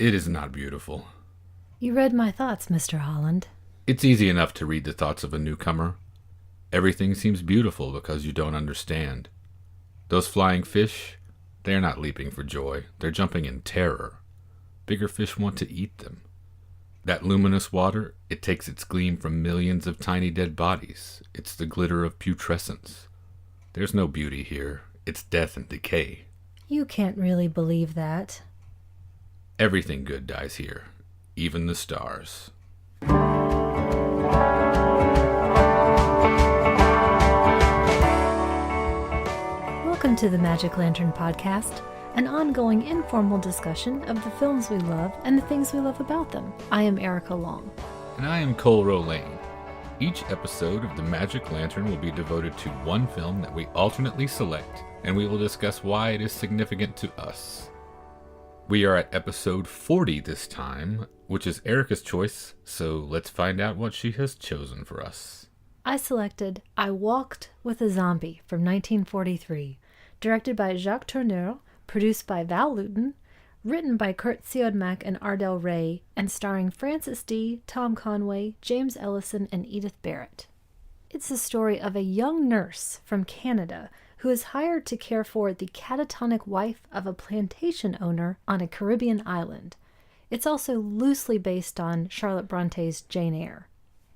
It is not beautiful. You read my thoughts, Mr. Holland. It's easy enough to read the thoughts of a newcomer. Everything seems beautiful because you don't understand. Those flying fish, they're not leaping for joy. They're jumping in terror. Bigger fish want to eat them. That luminous water, it takes its gleam from millions of tiny dead bodies. It's the glitter of putrescence. There's no beauty here. It's death and decay. You can't really believe that. Everything good dies here, even the stars. Welcome to the Magic Lantern Podcast, an ongoing informal discussion of the films we love and the things we love about them. I am Erica Long. And I am Cole Rolane. Each episode of the Magic Lantern will be devoted to one film that we alternately select, and we will discuss why it is significant to us. We are at episode 40 this time, which is Erica's choice, so let's find out what she has chosen for us. I selected I Walked with a Zombie from 1943, directed by Jacques Tourneur, produced by Val Lewton, written by Kurt Siodmak and Ardell Ray, and starring Francis D., Tom Conway, James Ellison, and Edith Barrett. It's the story of a young nurse from Canada who is hired to care for the catatonic wife of a plantation owner on a Caribbean island. It's also loosely based on Charlotte Bronte's Jane Eyre.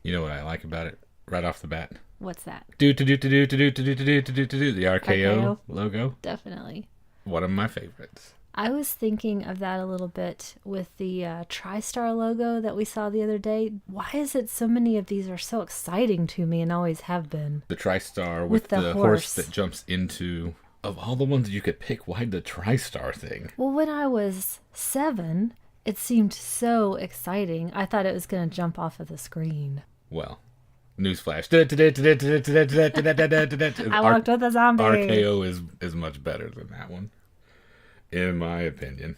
You know what I like about it right off the bat? What's that? The RKO logo. Definitely. One of my favorites. I was thinking of that a little bit with the TriStar logo that we saw the other day. Why is it so many of these are so exciting to me and always have been? The TriStar with the horse that jumps into... Of all the ones you could pick, why the TriStar thing? Well, when I was 7, it seemed so exciting. I thought it was going to jump off of the screen. Well, newsflash. I walked with a zombie. RKO is much better than that one, in my opinion.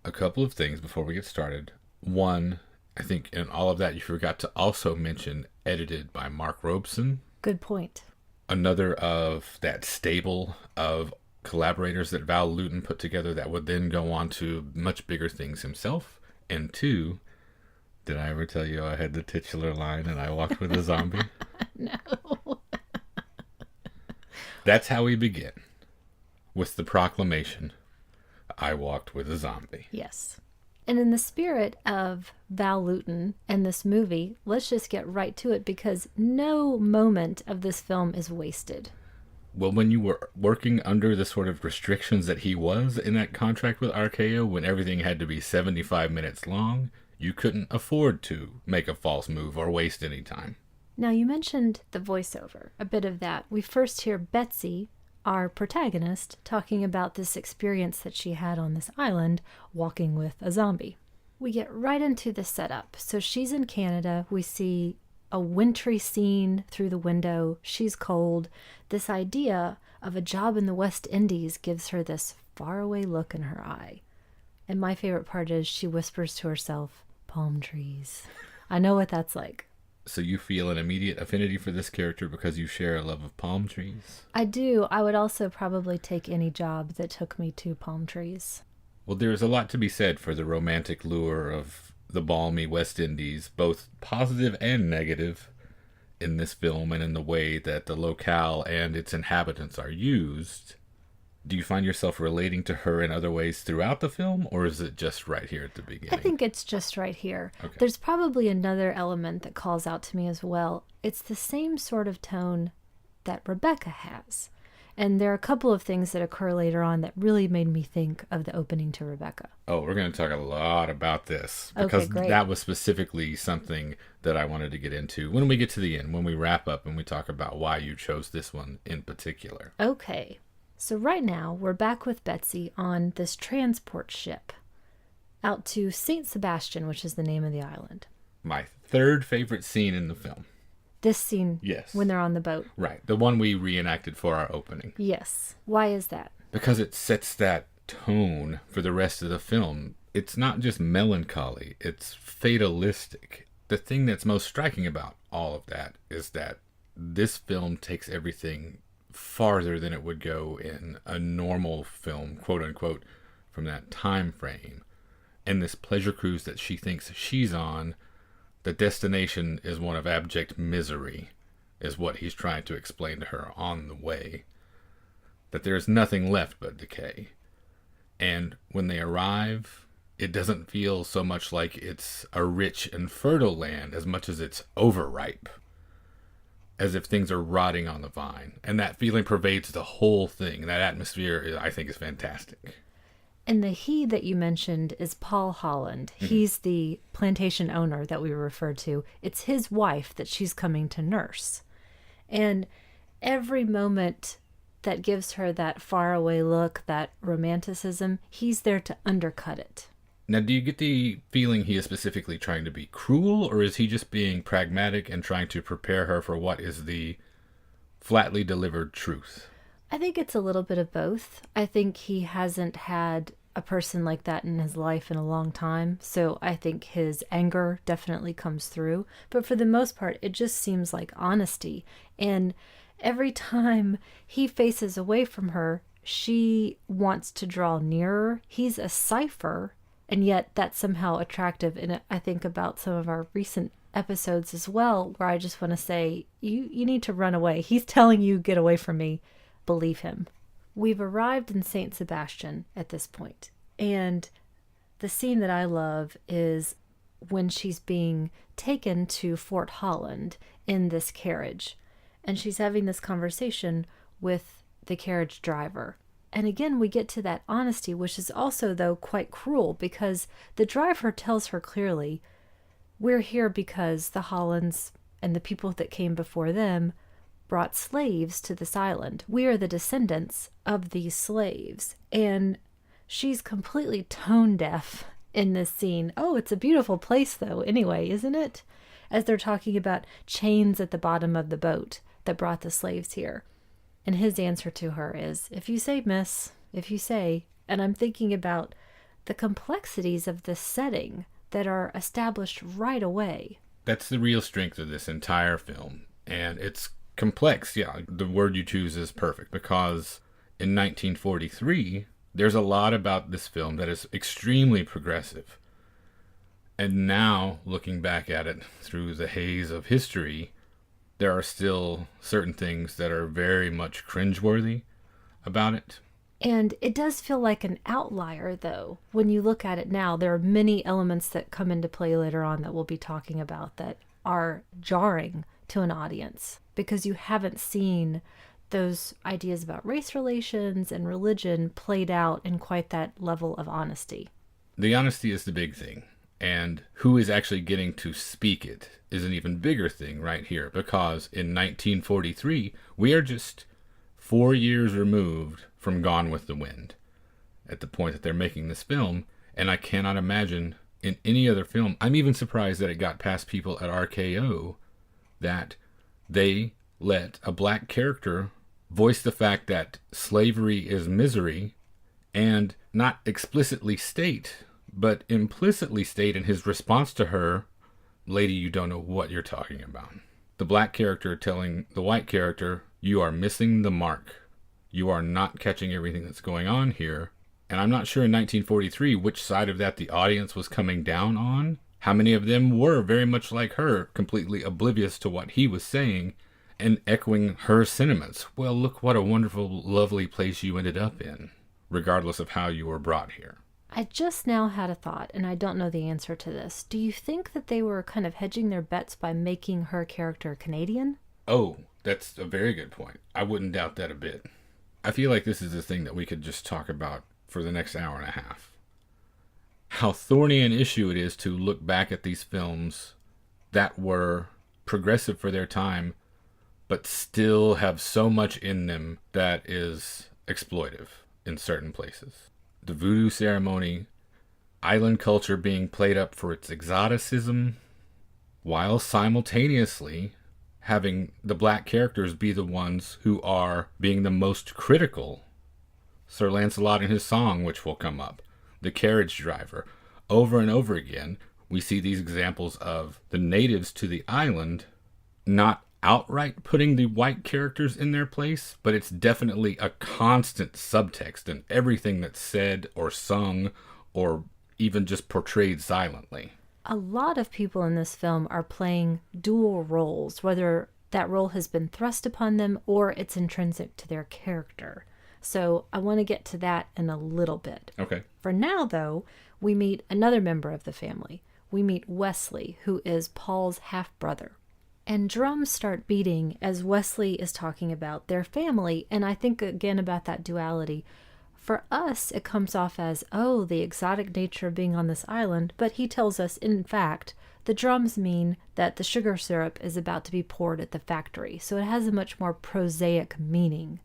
A couple of things before we get started. One, I think in all of that you forgot to also mention edited by Mark Robeson. Good point. Another of that stable of collaborators that Val Lewton put together that would then go on to much bigger things himself. And two, did I ever tell you I had the titular line and I walked with a zombie? No. That's how we begin. With the proclamation, I walked with a zombie. Yes. And in the spirit of Val Lewton and this movie, let's just get right to it because no moment of this film is wasted. Well, when you were working under the sort of restrictions that he was in that contract with RKO, when everything had to be 75 minutes long, you couldn't afford to make a false move or waste any time. Now, you mentioned the voiceover, a bit of that. We first hear Betsy, our protagonist, talking about this experience that she had on this island walking with a zombie. We get right into the setup. So she's in Canada. We see a wintry scene through the window. She's cold. This idea of a job in the West Indies gives her this faraway look in her eye. And my favorite part is she whispers to herself, palm trees. I know what that's like. So you feel an immediate affinity for this character because you share a love of palm trees? I do. I would also probably take any job that took me to palm trees. Well, there's a lot to be said for the romantic lure of the balmy West Indies, both positive and negative, in this film and in the way that the locale and its inhabitants are used. Do you find yourself relating to her in other ways throughout the film, or is it just right here at the beginning? I think it's just right here. Okay. There's probably another element that calls out to me as well. It's the same sort of tone that Rebecca has. And there are a couple of things that occur later on that really made me think of the opening to Rebecca. Oh, we're going to talk a lot about this, because that was specifically something that I wanted to get into when we get to the end, when we wrap up and we talk about why you chose this one in particular. Okay. So right now, we're back with Betsy on this transport ship out to St. Sebastian, which is the name of the island. My third favorite scene in the film. This scene, yes, when they're on the boat. Right, the one we reenacted for our opening. Yes. Why is that? Because it sets that tone for the rest of the film. It's not just melancholy, it's fatalistic. The thing that's most striking about all of that is that this film takes everything farther than it would go in a normal film, quote unquote, from that time frame. And this pleasure cruise that she thinks she's on, the destination is one of abject misery, is what he's trying to explain to her on the way. That there's nothing left but decay. And when they arrive, it doesn't feel so much like it's a rich and fertile land as much as it's overripe. As if things are rotting on the vine. And that feeling pervades the whole thing. That atmosphere, I think, is fantastic. And the he that you mentioned is Paul Holland. Mm-hmm. He's the plantation owner that we referred to. It's his wife that she's coming to nurse. And every moment that gives her that faraway look, that romanticism, he's there to undercut it. Now, do you get the feeling he is specifically trying to be cruel, or is he just being pragmatic and trying to prepare her for what is the flatly delivered truth? I think it's a little bit of both. I think he hasn't had a person like that in his life in a long time, so I think his anger definitely comes through. But for the most part, it just seems like honesty. And every time he faces away from her, she wants to draw nearer. He's a cipher, and yet that's somehow attractive. And I think about some of our recent episodes as well, where I just want to say, you need to run away. He's telling you, get away from me. Believe him. We've arrived in St. Sebastian at this point, and the scene that I love is when she's being taken to Fort Holland in this carriage, and she's having this conversation with the carriage driver. And again, we get to that honesty, which is also, though, quite cruel, because the driver tells her clearly, we're here because the Hollands and the people that came before them brought slaves to this island. We are the descendants of these slaves. And she's completely tone deaf in this scene. Oh, it's a beautiful place, though, anyway, isn't it? As they're talking about chains at the bottom of the boat that brought the slaves here. And his answer to her is, if you say, miss, if you say. And I'm thinking about the complexities of this setting that are established right away. That's the real strength of this entire film. And it's complex, yeah. The word you choose is perfect, because in 1943, there's a lot about this film that is extremely progressive. And now, looking back at it through the haze of history, there are still certain things that are very much cringeworthy about it. And it does feel like an outlier, though. When you look at it now, there are many elements that come into play later on that we'll be talking about that are jarring to an audience, because you haven't seen those ideas about race relations and religion played out in quite that level of honesty. The honesty is the big thing, and who is actually getting to speak it is an even bigger thing right here, because in 1943, we are just 4 years removed from Gone with the Wind at the point that they're making this film, and I cannot imagine in any other film, I'm even surprised that it got past people at RKO, that they let a black character voice the fact that slavery is misery, and not explicitly state, but implicitly state in his response to her, lady, you don't know what you're talking about. The black character telling the white character, you are missing the mark. You are not catching everything that's going on here. And I'm not sure in 1943 which side of that the audience was coming down on. How many of them were very much like her, completely oblivious to what he was saying and echoing her sentiments. Well, look what a wonderful, lovely place you ended up in, regardless of how you were brought here. I just now had a thought, and I don't know the answer to this. Do you think that they were kind of hedging their bets by making her character Canadian? Oh, that's a very good point. I wouldn't doubt that a bit. I feel like this is a thing that we could just talk about for the next hour and a half. How thorny an issue it is to look back at these films that were progressive for their time, but still have so much in them that is exploitive in certain places. The voodoo ceremony, island culture being played up for its exoticism, while simultaneously having the black characters be the ones who are being the most critical. Sir Lancelot in his song, which will come up, the carriage driver. Over and over again, we see these examples of the natives to the island not outright putting the white characters in their place, but it's definitely a constant subtext in everything that's said or sung or even just portrayed silently. A lot of people in this film are playing dual roles, whether that role has been thrust upon them or it's intrinsic to their character. So I want to get to that in a little bit. Okay. For now, though, we meet another member of the family. We meet Wesley, who is Paul's half-brother. And drums start beating as Wesley is talking about their family, and I think again about that duality. For us, it comes off as, oh, the exotic nature of being on this island, but he tells us, in fact, the drums mean that the sugar syrup is about to be poured at the factory, so it has a much more prosaic meaning.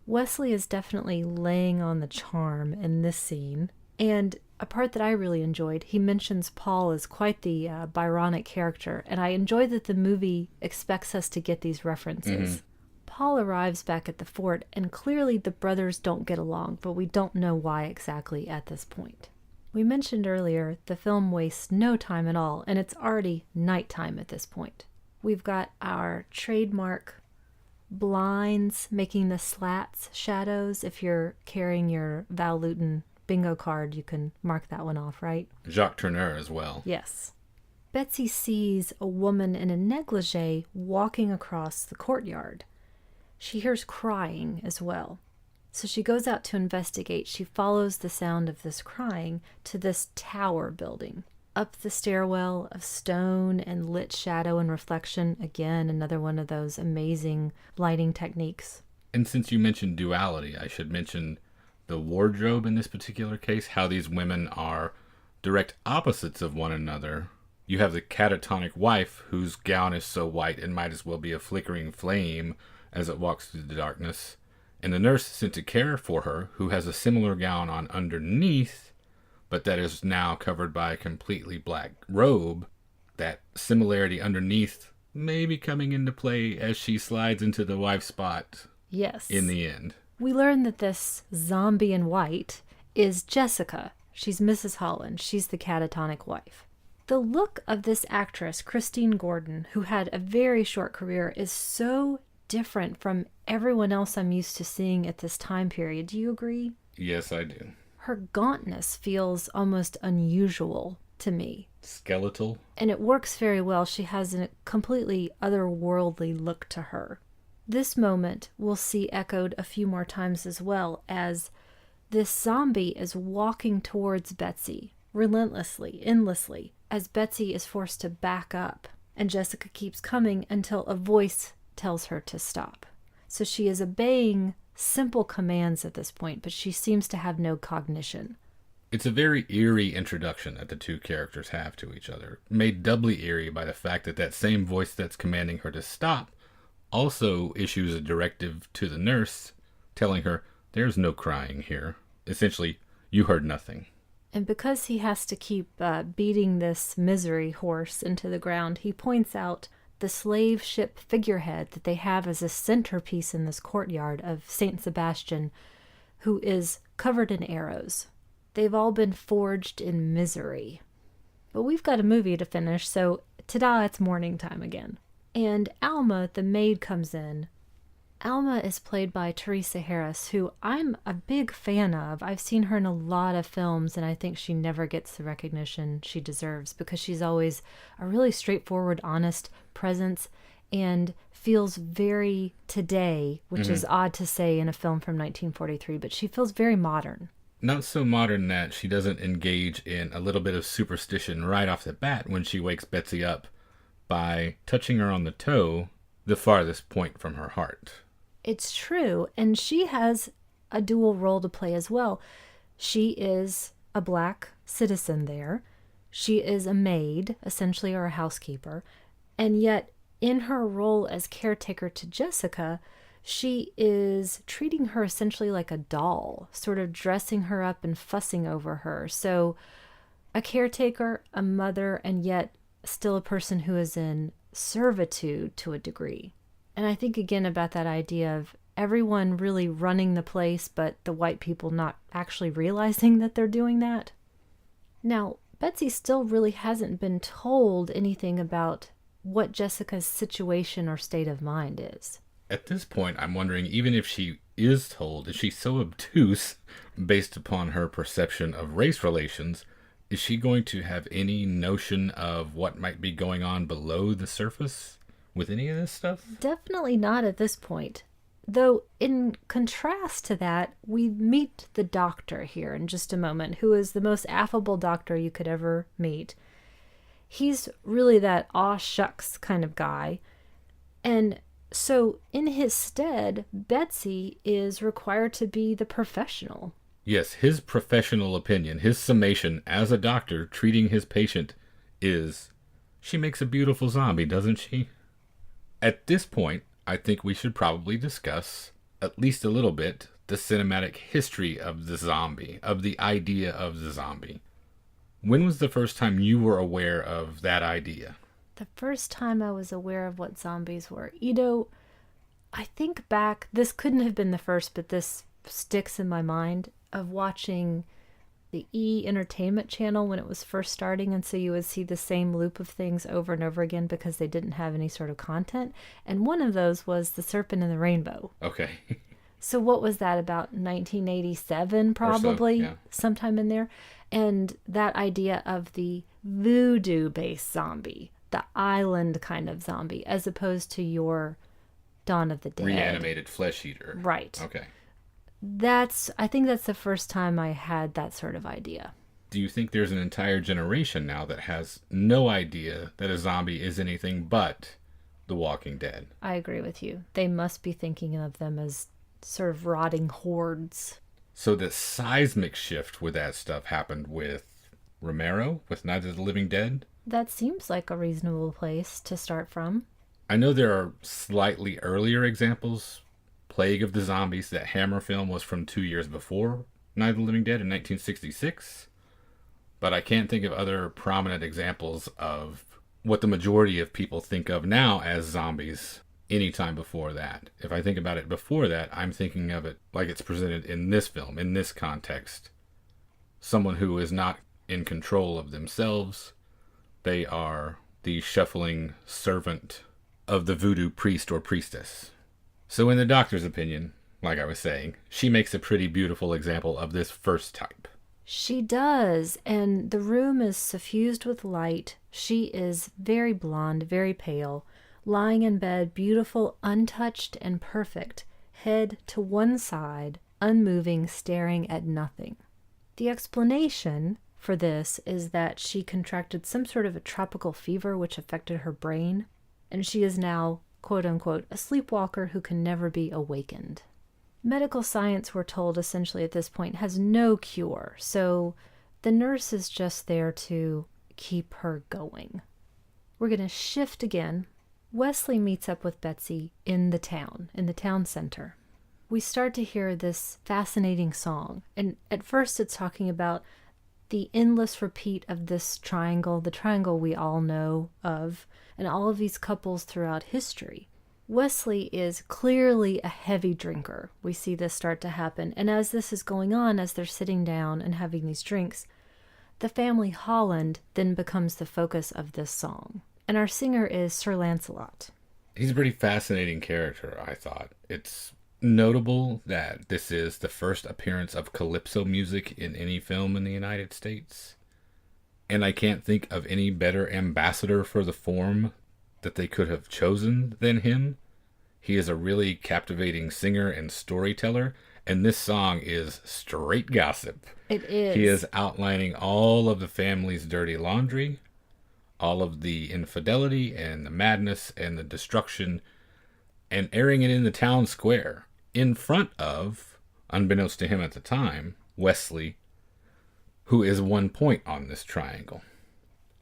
Wesley is definitely laying on the charm in this scene, and a part that I really enjoyed, he mentions Paul as quite the Byronic character, and I enjoy that the movie expects us to get these references. Paul arrives back at the fort, and clearly the brothers don't get along, but we don't know why exactly at this point. We mentioned earlier the film wastes no time at all, and it's already nighttime at this point. We've got our trademark blinds making the slats shadows. If you're carrying your Val Lewton bingo card, you can mark that one off, right? Jacques Tourneur as well. Yes. Betsy sees a woman in a negligee walking across the courtyard. She hears crying as well. So she goes out to investigate. She follows the sound of this crying to this tower building. Up the stairwell of stone and lit shadow and reflection. Again, another one of those amazing lighting techniques. And since you mentioned duality, I should mention the wardrobe in this particular case, how these women are direct opposites of one another. You have the catatonic wife whose gown is so white it might as well be a flickering flame as it walks through the darkness, and the nurse sent to care for her, who has a similar gown on underneath, but that is now covered by a completely black robe. That similarity underneath may be coming into play as she slides into the wife's spot. Yes. In the end. We learn that this zombie in white is Jessica. She's Mrs. Holland. She's the catatonic wife. The look of this actress, Christine Gordon, who had a very short career, is so different from everyone else I'm used to seeing at this time period. Do you agree? Yes, I do. Her gauntness feels almost unusual to me. Skeletal. And it works very well. She has a completely otherworldly look to her. This moment we'll see echoed a few more times as well, as this zombie is walking towards Betsy, relentlessly, endlessly, as Betsy is forced to back up, and Jessica keeps coming until a voice tells her to stop. So she is obeying simple commands at this point, but she seems to have no cognition. It's a very eerie introduction that the two characters have to each other, made doubly eerie by the fact that that same voice that's commanding her to stop also issues a directive to the nurse, telling her, there's no crying here. Essentially, you heard nothing. And because he has to keep beating this misery horse into the ground, he points out the slave ship figurehead that they have as a centerpiece in this courtyard of Saint Sebastian, who is covered in arrows. They've all been forged in misery. But we've got a movie to finish, so ta-da, it's morning time again. And Alma, the maid, comes in. Alma is played by Teresa Harris, who I'm a big fan of. I've seen her in a lot of films, and I think she never gets the recognition she deserves because she's always a really straightforward, honest presence and feels very today, which is odd to say in a film from 1943, but she feels very modern. Not so modern that she doesn't engage in a little bit of superstition right off the bat when she wakes Betsy up by touching her on the toe, the farthest point from her heart. It's true, and she has a dual role to play as well. She is a black citizen there. She is a maid, essentially, or a housekeeper. And yet, in her role as caretaker to Jessica, she is treating her essentially like a doll, sort of dressing her up and fussing over her. So, a caretaker, a mother, and yet still a person who is in servitude to a degree. And I think again about that idea of everyone really running the place, but the white people not actually realizing that they're doing that. Now, Betsy still really hasn't been told anything about what Jessica's situation or state of mind is. At this point, I'm wondering, even if she is told, is she so obtuse based upon her perception of race relations Is she going to have any notion of what might be going on below the surface with any of this stuff? Definitely not at this point. Though, in contrast to that, we meet the doctor here in just a moment, who is the most affable doctor you could ever meet. He's really that aw shucks kind of guy. And so, in his stead, Betsy is required to be the professional. Yes, his professional opinion, his summation as a doctor treating his patient is, she makes a beautiful zombie, doesn't she? At this point, I think we should probably discuss, at least a little bit, the cinematic history of the zombie, of the idea of the zombie. When was the first time you were aware of that idea? The first time I was aware of what zombies were, I think back, this couldn't have been the first, but this sticks in my mind, of watching the Entertainment Channel when it was first starting, and so you would see the same loop of things over and over again because they didn't have any sort of content. And one of those was The Serpent and the Rainbow. Okay. So what was that, about 1987 probably? So, yeah. Sometime in there. And that idea of the voodoo-based zombie, the island kind of zombie, as opposed to your Dawn of the Dead. Reanimated flesh eater. Right. Okay. I think that's the first time I had that sort of idea. Do you think there's an entire generation now that has no idea that a zombie is anything but The Walking Dead? I agree with you. They must be thinking of them as sort of rotting hordes. So the seismic shift with that stuff happened with Romero, with Night of the Living Dead? That seems like a reasonable place to start from. I know there are slightly earlier examples. Plague of the Zombies, that Hammer film, was from 2 years before Night of the Living Dead in 1966. But I can't think of other prominent examples of what the majority of people think of now as zombies anytime before that. If I think about it before that, I'm thinking of it like it's presented in this film, in this context. Someone who is not in control of themselves. They are the shuffling servant of the voodoo priest or priestess. So in the doctor's opinion, like I was saying, she makes a pretty beautiful example of this first type. She does, and the room is suffused with light. She is very blonde, very pale, lying in bed, beautiful, untouched, and perfect, head to one side, unmoving, staring at nothing. The explanation for this is that she contracted some sort of a tropical fever which affected her brain, and she is now, quote-unquote, a sleepwalker who can never be awakened. Medical science, we're told, essentially at this point, has no cure, so the nurse is just there to keep her going. We're going to shift again. Wesley meets up with Betsy in the town center. We start to hear this fascinating song, and at first it's talking about the endless repeat of this triangle, the triangle we all know of, and all of these couples throughout history. Wesley is clearly a heavy drinker. We see this start to happen. And as this is going on, as they're sitting down and having these drinks, the family Holland then becomes the focus of this song. And our singer is Sir Lancelot. He's a pretty fascinating character, I thought. It's notable that this is the first appearance of calypso music in any film in the United States. And I can't think of any better ambassador for the form that they could have chosen than him. He is a really captivating singer and storyteller, and this song is straight gossip. It is. He is outlining all of the family's dirty laundry, all of the infidelity and the madness and the destruction, and airing it in the town square in front of, unbeknownst to him at the time, Wesley, who is one point on this triangle.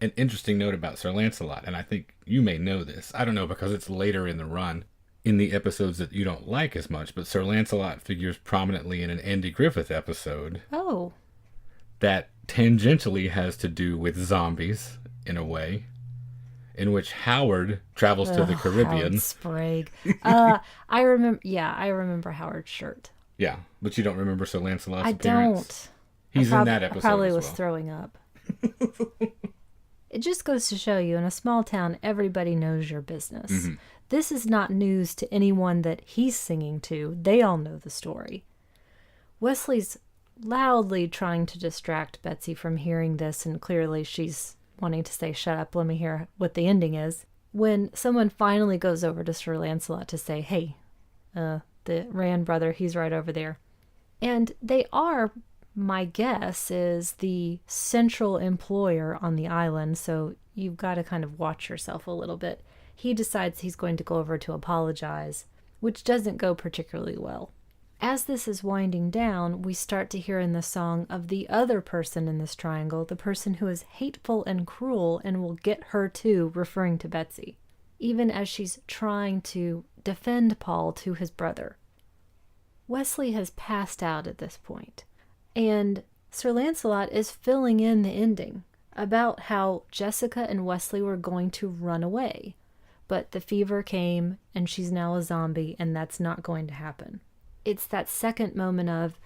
An interesting note about Sir Lancelot, and I think you may know this. I don't know because it's later in the run, in the episodes that you don't like as much, but Sir Lancelot figures prominently in an Andy Griffith episode. Oh. That tangentially has to do with zombies, in a way, in which Howard travels to the Caribbean. Howard Sprague. I remember Howard's shirt. Yeah, but you don't remember Sir Lancelot's I appearance? Don't. He's in that episode. I probably as was well. throwing up. It just goes to show you, in a small town, everybody knows your business. Mm-hmm. This is not news to anyone that he's singing to. They all know the story. Wesley's loudly trying to distract Betsy from hearing this, and clearly she's wanting to say, shut up, let me hear what the ending is. When someone finally goes over to Sir Lancelot to say, hey, the Rand brother, he's right over there. And they are, my guess, is the central employer on the island, so you've got to kind of watch yourself a little bit. He decides he's going to go over to apologize, which doesn't go particularly well. As this is winding down, we start to hear in the song of the other person in this triangle, the person who is hateful and cruel and will get her too, referring to Betsy, even as she's trying to defend Paul to his brother. Wesley has passed out at this point, and Sir Lancelot is filling in the ending about how Jessica and Wesley were going to run away, but the fever came and she's now a zombie, and that's not going to happen. It's that second moment of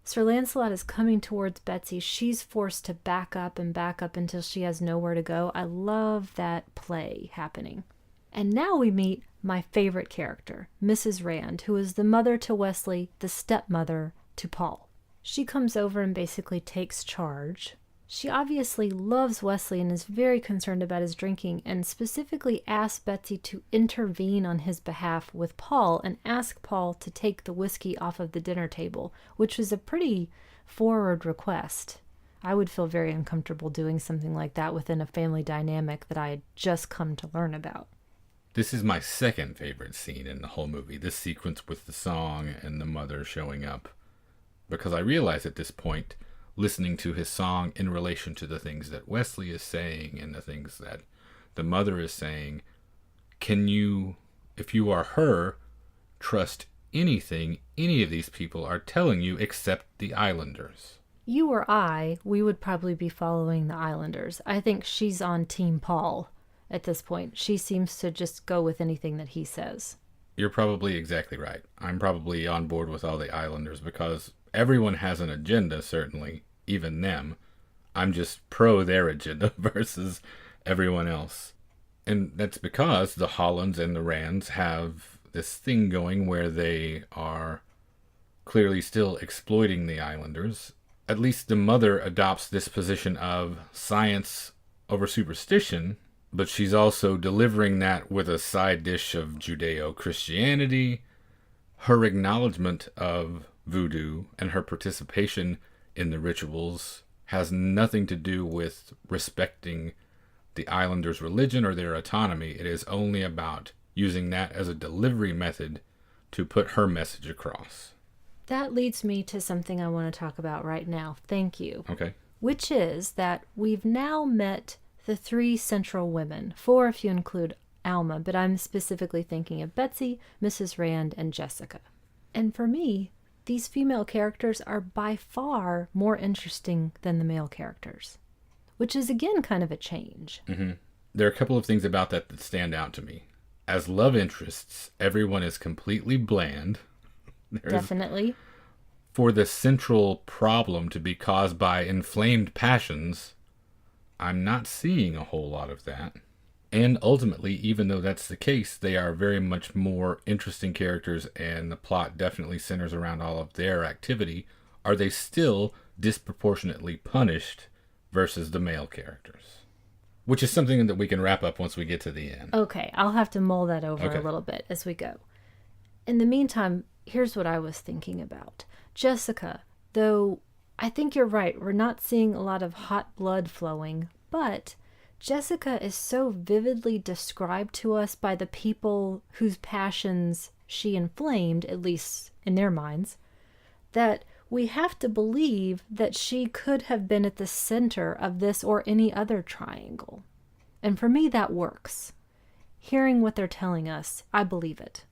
Sir Lancelot is coming towards Betsy. She's forced to back up until she has nowhere to go. I love that play happening. And now we meet my favorite character, Mrs. Rand, who is the mother to Wesley, the stepmother to Paul. She comes over and basically takes charge. She obviously loves Wesley and is very concerned about his drinking, and specifically asks Betsy to intervene on his behalf with Paul and ask Paul to take the whiskey off of the dinner table, which was a pretty forward request. I would feel very uncomfortable doing something like that within a family dynamic that I had just come to learn about. This is my second favorite scene in the whole movie, this sequence with the song and the mother showing up. Because I realize at this point, listening to his song in relation to the things that Wesley is saying and the things that the mother is saying, can you, if you are her, trust anything any of these people are telling you except the Islanders? You or I, we would probably be following the Islanders. I think she's on Team Paul at this point. She seems to just go with anything that he says. You're probably exactly right. I'm probably on board with all the Islanders because everyone has an agenda, certainly, even them. I'm just pro their agenda versus everyone else. And that's because the Hollands and the Rands have this thing going where they are clearly still exploiting the Islanders. At least the mother adopts this position of science over superstition, but she's also delivering that with a side dish of Judeo-Christianity. Her acknowledgement of voodoo and her participation in the rituals has nothing to do with respecting the Islanders' religion or their autonomy. It is only about using that as a delivery method to put her message across. That leads me to something I want to talk about right now. Thank you. Okay. Which is that we've now met the three central women, four if you include Alma, but I'm specifically thinking of Betsy, Mrs. Rand, and Jessica. And for me, these female characters are by far more interesting than the male characters, which is again kind of a change. Mm-hmm. There are a couple of things about that stand out to me. As love interests, everyone is completely bland. Definitely. For the central problem to be caused by inflamed passions, I'm not seeing a whole lot of that. And ultimately, even though that's the case, they are very much more interesting characters, and the plot definitely centers around all of their activity. Are they still disproportionately punished versus the male characters? Which is something that we can wrap up once we get to the end. Okay, I'll have to mull that over a little bit as we go. In the meantime, here's what I was thinking about. Jessica, though I think you're right, we're not seeing a lot of hot blood flowing, but Jessica is so vividly described to us by the people whose passions she inflamed, at least in their minds, that we have to believe that she could have been at the center of this or any other triangle. And for me, that works. Hearing what they're telling us, I believe it.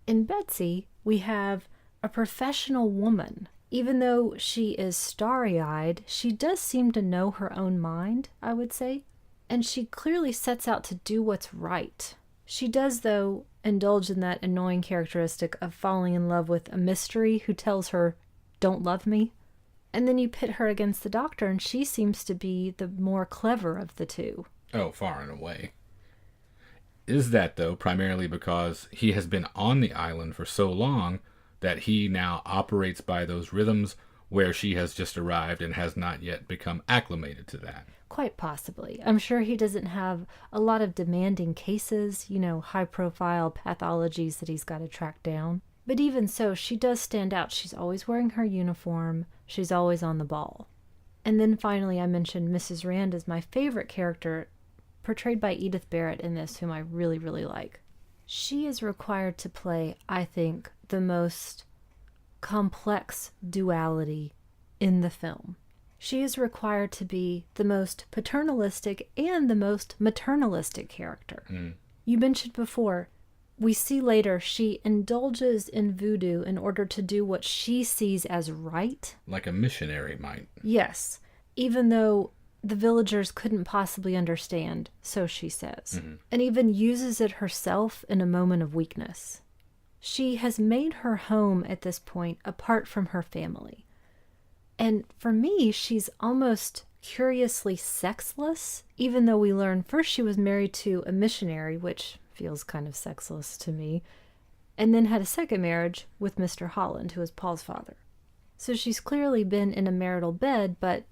In Betsy, we have a professional woman. Even though she is starry-eyed, she does seem to know her own mind, I would say. And she clearly sets out to do what's right. She does, though, indulge in that annoying characteristic of falling in love with a mystery who tells her, "Don't love me." And then you pit her against the doctor, and she seems to be the more clever of the two. Oh, far and away. Is that, though, primarily because he has been on the island for so long that he now operates by those rhythms where she has just arrived and has not yet become acclimated to that. Quite possibly. I'm sure he doesn't have a lot of demanding cases, high-profile pathologies that he's got to track down. But even so, she does stand out. She's always wearing her uniform. She's always on the ball. And then finally, I mentioned Mrs. Rand is my favorite character, portrayed by Edith Barrett in this, whom I really, really like. She is required to play, I think, the most complex duality in the film. She is required to be the most paternalistic and the most maternalistic character. You mentioned before, we see later she indulges in voodoo in order to do what she sees as right. Like a missionary might. Yes, even though the villagers couldn't possibly understand, so she says, and even uses it herself in a moment of weakness. She has made her home at this point apart from her family. And for me, she's almost curiously sexless, even though we learn first she was married to a missionary, which feels kind of sexless to me, and then had a second marriage with Mr. Holland, who is Paul's father. So she's clearly been in a marital bed, but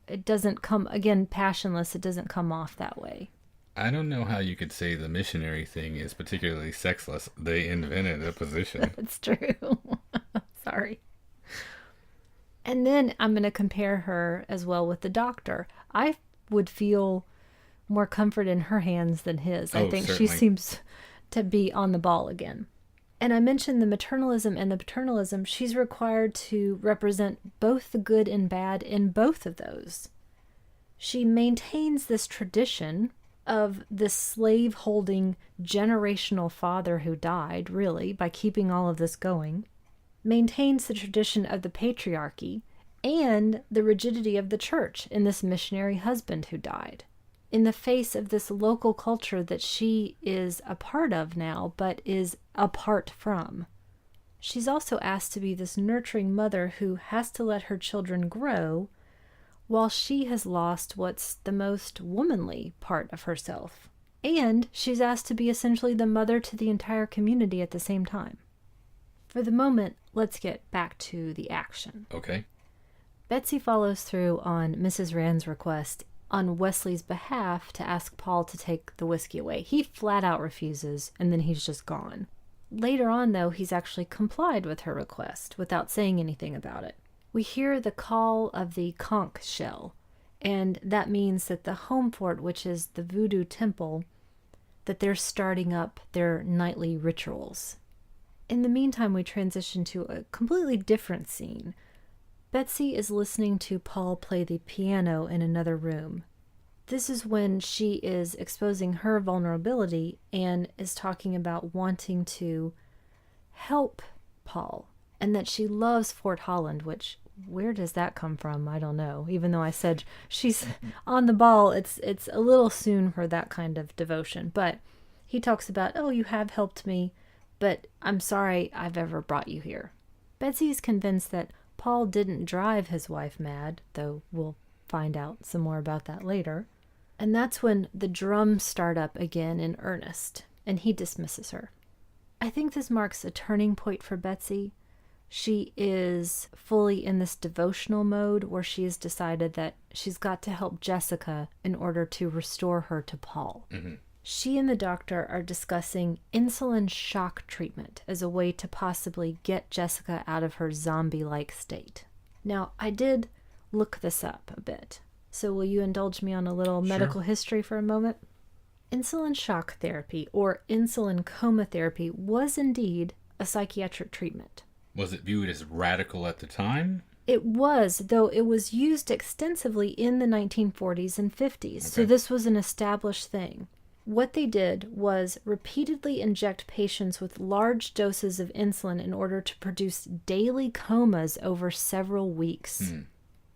it doesn't come, again, passionless, it doesn't come off that way. I don't know how you could say the missionary thing is particularly sexless. They invented a position. That's true. Sorry. And then I'm going to compare her as well with the doctor. I would feel more comfort in her hands than his. I think certainly. She seems to be on the ball again. And I mentioned the maternalism and the paternalism. She's required to represent both the good and bad in both of those. She maintains this tradition of this slave-holding generational father who died, really, by keeping all of this going. Maintains the tradition of the patriarchy and the rigidity of the church in this missionary husband who died, in the face of this local culture that she is a part of now, but is apart from. She's also asked to be this nurturing mother who has to let her children grow while she has lost what's the most womanly part of herself. And she's asked to be essentially the mother to the entire community at the same time. For the moment, let's get back to the action. Okay. Betsy follows through on Mrs. Rand's request on Wesley's behalf to ask Paul to take the whiskey away. He flat out refuses, and then he's just gone. Later on, though, he's actually complied with her request without saying anything about it. We hear the call of the conch shell, and that means that the home fort, which is the voodoo temple, that they're starting up their nightly rituals. In the meantime, we transition to a completely different scene. Betsy is listening to Paul play the piano in another room. This is when she is exposing her vulnerability and is talking about wanting to help Paul, and that she loves Fort Holland, which, where does that come from? I don't know. Even though I said she's on the ball, it's a little soon for that kind of devotion. But he talks about, oh, you have helped me, but I'm sorry I've ever brought you here. Betsy is convinced that Paul didn't drive his wife mad, though we'll find out some more about that later. And that's when the drums start up again in earnest, and he dismisses her. I think this marks a turning point for Betsy. She is fully in this devotional mode where she has decided that she's got to help Jessica in order to restore her to Paul. Mm-hmm. She and the doctor are discussing insulin shock treatment as a way to possibly get Jessica out of her zombie-like state. Now, I did look this up a bit, so will you indulge me on a little medical history for a moment? Insulin shock therapy, or insulin coma therapy, was indeed a psychiatric treatment. Was it viewed as radical at the time? It was, though it was used extensively in the 1940s and 50s, okay. So this was an established thing. What they did was repeatedly inject patients with large doses of insulin in order to produce daily comas over several weeks.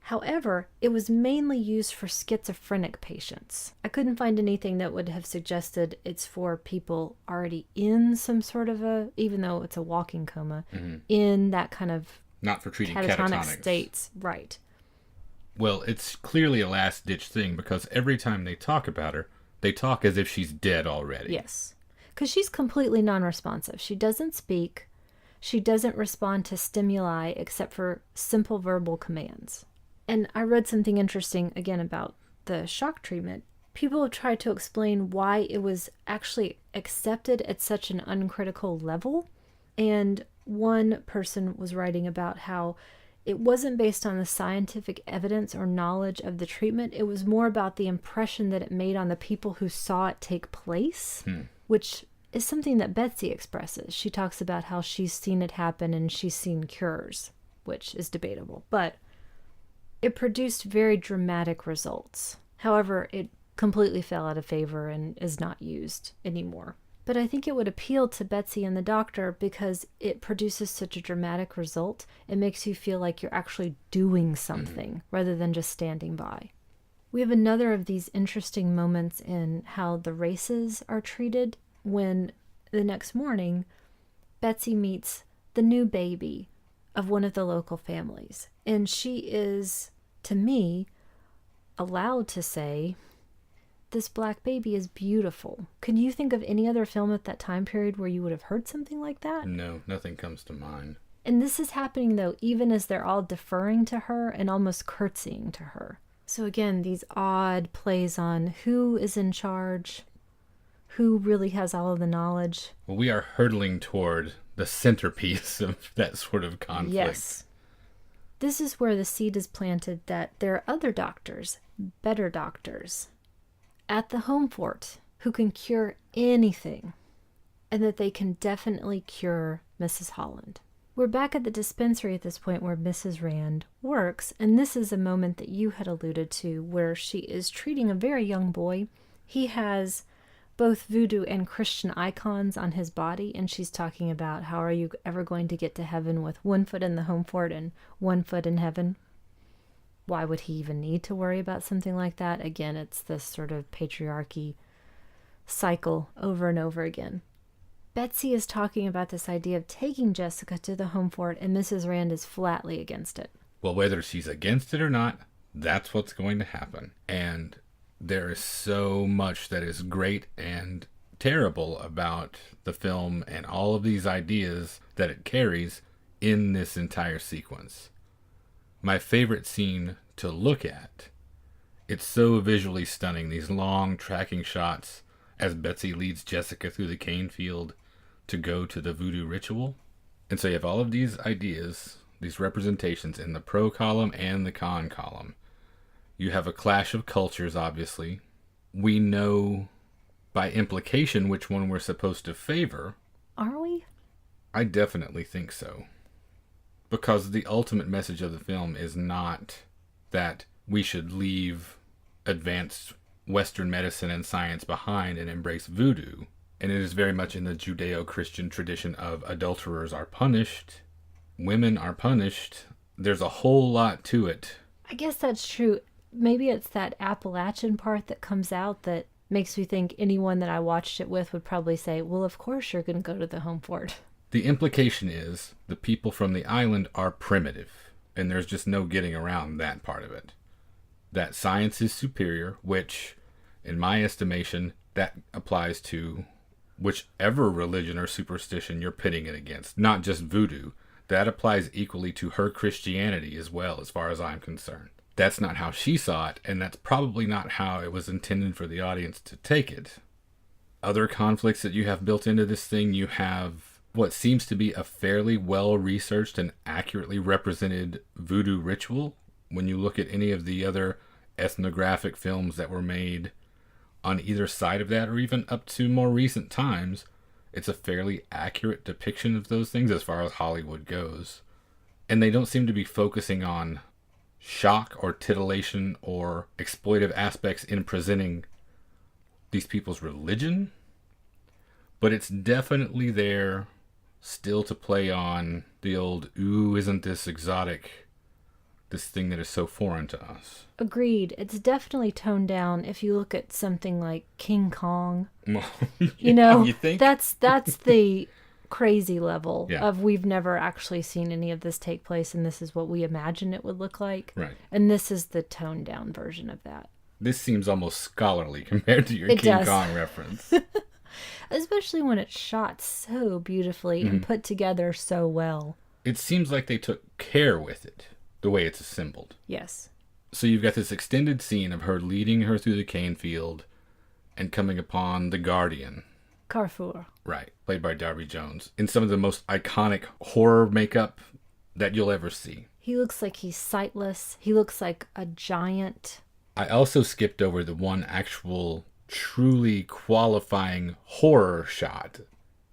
However, it was mainly used for schizophrenic patients. I couldn't find anything that would have suggested it's for people already in some sort of a, even though it's a walking coma, in that kind of not for treating catatonic catatonics states. Right. Well, it's clearly a last-ditch thing because every time they talk about her, they talk as if she's dead already. Yes. Because she's completely non-responsive. She doesn't speak. She doesn't respond to stimuli except for simple verbal commands. And I read something interesting again about the shock treatment. People have tried to explain why it was actually accepted at such an uncritical level. And one person was writing about how it wasn't based on the scientific evidence or knowledge of the treatment. It was more about the impression that it made on the people who saw it take place, which is something that Betsy expresses. She talks about how she's seen it happen and she's seen cures, which is debatable. But it produced very dramatic results. However, it completely fell out of favor and is not used anymore. But I think it would appeal to Betsy and the doctor because it produces such a dramatic result. It makes you feel like you're actually doing something rather than just standing by. We have another of these interesting moments in how the races are treated when the next morning Betsy meets the new baby of one of the local families. And she is, to me, allowed to say, "This black baby is beautiful." Can you think of any other film at that time period where you would have heard something like that? No, nothing comes to mind. And this is happening, though, even as they're all deferring to her and almost curtsying to her. So again, these odd plays on who is in charge, who really has all of the knowledge. Well, we are hurtling toward the centerpiece of that sort of conflict. Yes. This is where the seed is planted that there are other doctors, better doctors, at the home fort who can cure anything, and that they can definitely cure Mrs. Holland. We're back at the dispensary at this point where Mrs. Rand works, and this is a moment that you had alluded to where she is treating a very young boy. He has both voodoo and Christian icons on his body, and she's talking about how are you ever going to get to heaven with one foot in the home fort and one foot in heaven? Why would he even need to worry about something like that? Again, it's this sort of patriarchy cycle over and over again. Betsy is talking about this idea of taking Jessica to the home fort, and Mrs. Rand is flatly against it. Well, whether she's against it or not, that's what's going to happen. And there is so much that is great and terrible about the film and all of these ideas that it carries in this entire sequence. My favorite scene to look at, it's so visually stunning, these long tracking shots as Betsy leads Jessica through the cane field to go to the voodoo ritual. And so you have all of these ideas, these representations in the pro column and the con column. You have a clash of cultures, obviously. We know by implication which one we're supposed to favor. Are we? I definitely think so. Because the ultimate message of the film is not that we should leave advanced Western medicine and science behind and embrace voodoo. And it is very much in the Judeo-Christian tradition of adulterers are punished, women are punished. There's a whole lot to it. I guess that's true. Maybe it's that Appalachian part that comes out that makes me think anyone that I watched it with would probably say, well, of course you're going to go to the home fort. The implication is the people from the island are primitive, and there's just no getting around that part of it. That science is superior, which, in my estimation, that applies to whichever religion or superstition you're pitting it against, not just voodoo. That applies equally to her Christianity as well, as far as I'm concerned. That's not how she saw it, and that's probably not how it was intended for the audience to take it. Other conflicts that you have built into this thing, you have what seems to be a fairly well-researched and accurately represented voodoo ritual. When you look at any of the other ethnographic films that were made on either side of that, or even up to more recent times, it's a fairly accurate depiction of those things as far as Hollywood goes. And they don't seem to be focusing on shock or titillation or exploitive aspects in presenting these people's religion, but it's definitely there still to play on the old, ooh, isn't this exotic, this thing that is so foreign to us. Agreed. It's definitely toned down if you look at something like King Kong. Yeah, you know, you think? that's the crazy level Yeah. of we've never actually seen any of this take place, and this is what we imagine it would look like. Right. And this is the toned down version of that. This seems almost scholarly compared to your It King does. Kong reference. Especially when it's shot so beautifully and put together so well. It seems like they took care with it, the way it's assembled. Yes. So you've got this extended scene of her leading her through the cane field and coming upon the Guardian. Carrefour. Right, played by Darby Jones, in some of the most iconic horror makeup that you'll ever see. He looks like he's sightless. He looks like a giant. I also skipped over the one actual truly qualifying horror shot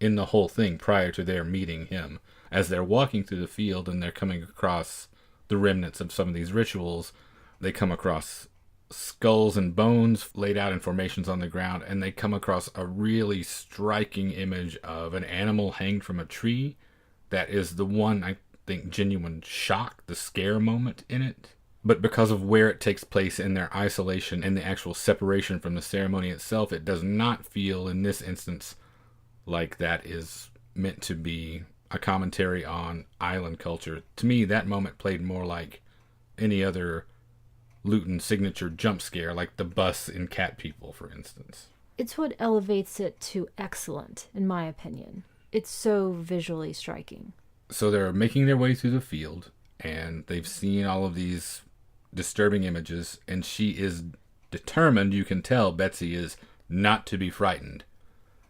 in the whole thing prior to their meeting him. As they're walking through the field and they're coming across the remnants of some of these rituals, they come across skulls and bones laid out in formations on the ground, and they come across a really striking image of an animal hanged from a tree. That is the one, I think, genuine shock, the scare moment in it. But because of where it takes place in their isolation and the actual separation from the ceremony itself, it does not feel in this instance like that is meant to be a commentary on island culture. To me, that moment played more like any other Luton signature jump scare, like the bus in Cat People, for instance. It's what elevates it to excellent, in my opinion. It's so visually striking. So they're making their way through the field, and they've seen all of these disturbing images, and she is determined, you can tell Betsy is, not to be frightened.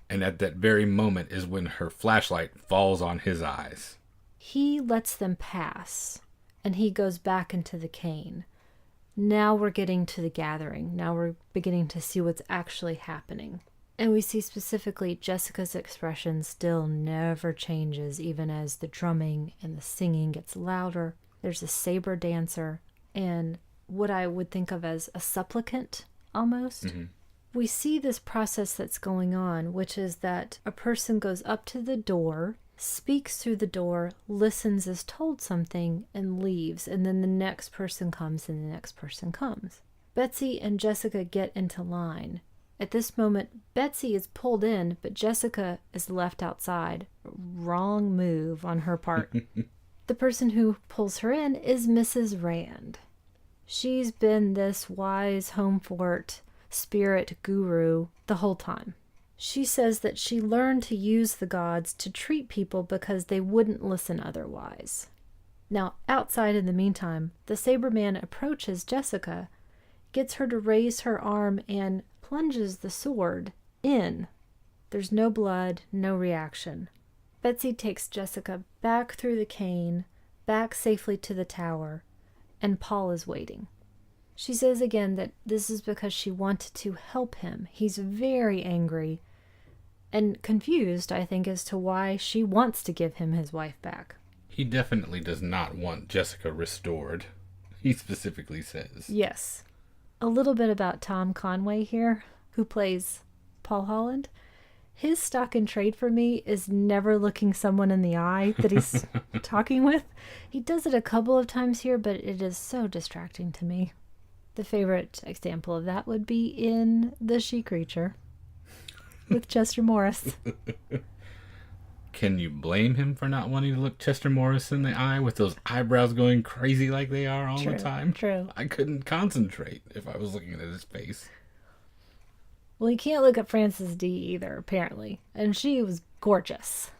And at that very moment is when her flashlight falls on his eyes. He lets them pass, and he goes back into the cane. Now we're getting to the gathering. Now we're beginning to see what's actually happening. And we see specifically Jessica's expression still never changes, even as the drumming and the singing gets louder. There's a saber dancer and what I would think of as a supplicant, almost. Mm-hmm. We see this process that's going on, which is that a person goes up to the door, speaks through the door, listens, is told something, and leaves. And then the next person comes and the next person comes. Betsy and Jessica get into line. At this moment, Betsy is pulled in, but Jessica is left outside. Wrong move on her part. The person who pulls her in is Mrs. Rand. She's been this wise home fort spirit guru the whole time. She says that she learned to use the gods to treat people because they wouldn't listen otherwise. Now, outside in the meantime, the Saberman approaches Jessica, gets her to raise her arm, and plunges the sword in. There's no blood, no reaction. Betsy takes Jessica back through the cane, back safely to the tower, and Paul is waiting. She says again that this is because she wanted to help him. He's very angry and confused, I think, as to why she wants to give him his wife back. He definitely does not want Jessica restored, he specifically says. Yes. A little bit about Tom Conway here, who plays Paul Holland. His stock in trade for me is never looking someone in the eye that he's talking with. He does it a couple of times here, but it is so distracting to me. The favorite example of that would be in The She Creature with Chester Morris. Can you blame him for not wanting to look Chester Morris in the eye with those eyebrows going crazy like they are all the time? True. I couldn't concentrate if I was looking at his face. Well, you can't look at Frances D either, apparently. And she was gorgeous.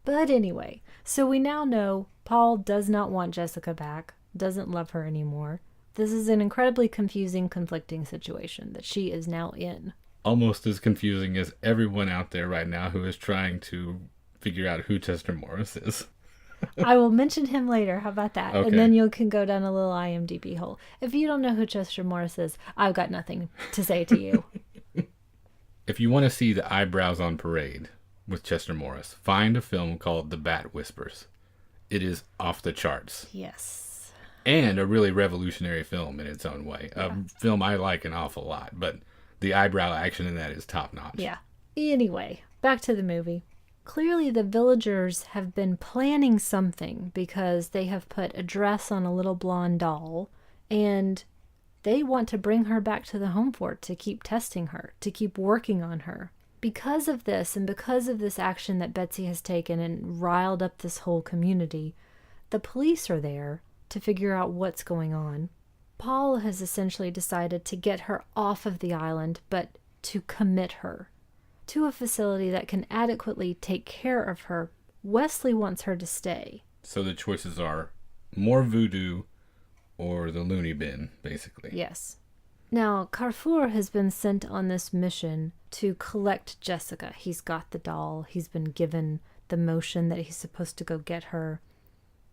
But anyway, so we now know Paul does not want Jessica back, doesn't love her anymore. This is an incredibly confusing, conflicting situation that she is now in. Almost as confusing as everyone out there right now who is trying to figure out who Chester Morris is. I will mention him later. How about that? Okay. And then you can go down a little IMDb hole. If you don't know who Chester Morris is, I've got nothing to say to you. If you want to see the eyebrows on parade with Chester Morris, find a film called The Bat Whispers. It is off the charts. Yes. And a really revolutionary film in its own way. Yeah. A film I like an awful lot, but the eyebrow action in that is top notch. Yeah. Anyway, back to the movie. Clearly the villagers have been planning something because they have put a dress on a little blonde doll, and they want to bring her back to the home fort to keep testing her, to keep working on her. Because of this, and because of this action that Betsy has taken and riled up this whole community, the police are there to figure out what's going on. Paul has essentially decided to get her off of the island, but to commit her. to a facility that can adequately take care of her. Wesley wants her to stay. So the choices are more voodoo or the loony bin, basically. Yes. Now, Carrefour has been sent on this mission to collect Jessica. He's got the doll. He's been given the motion that he's supposed to go get her.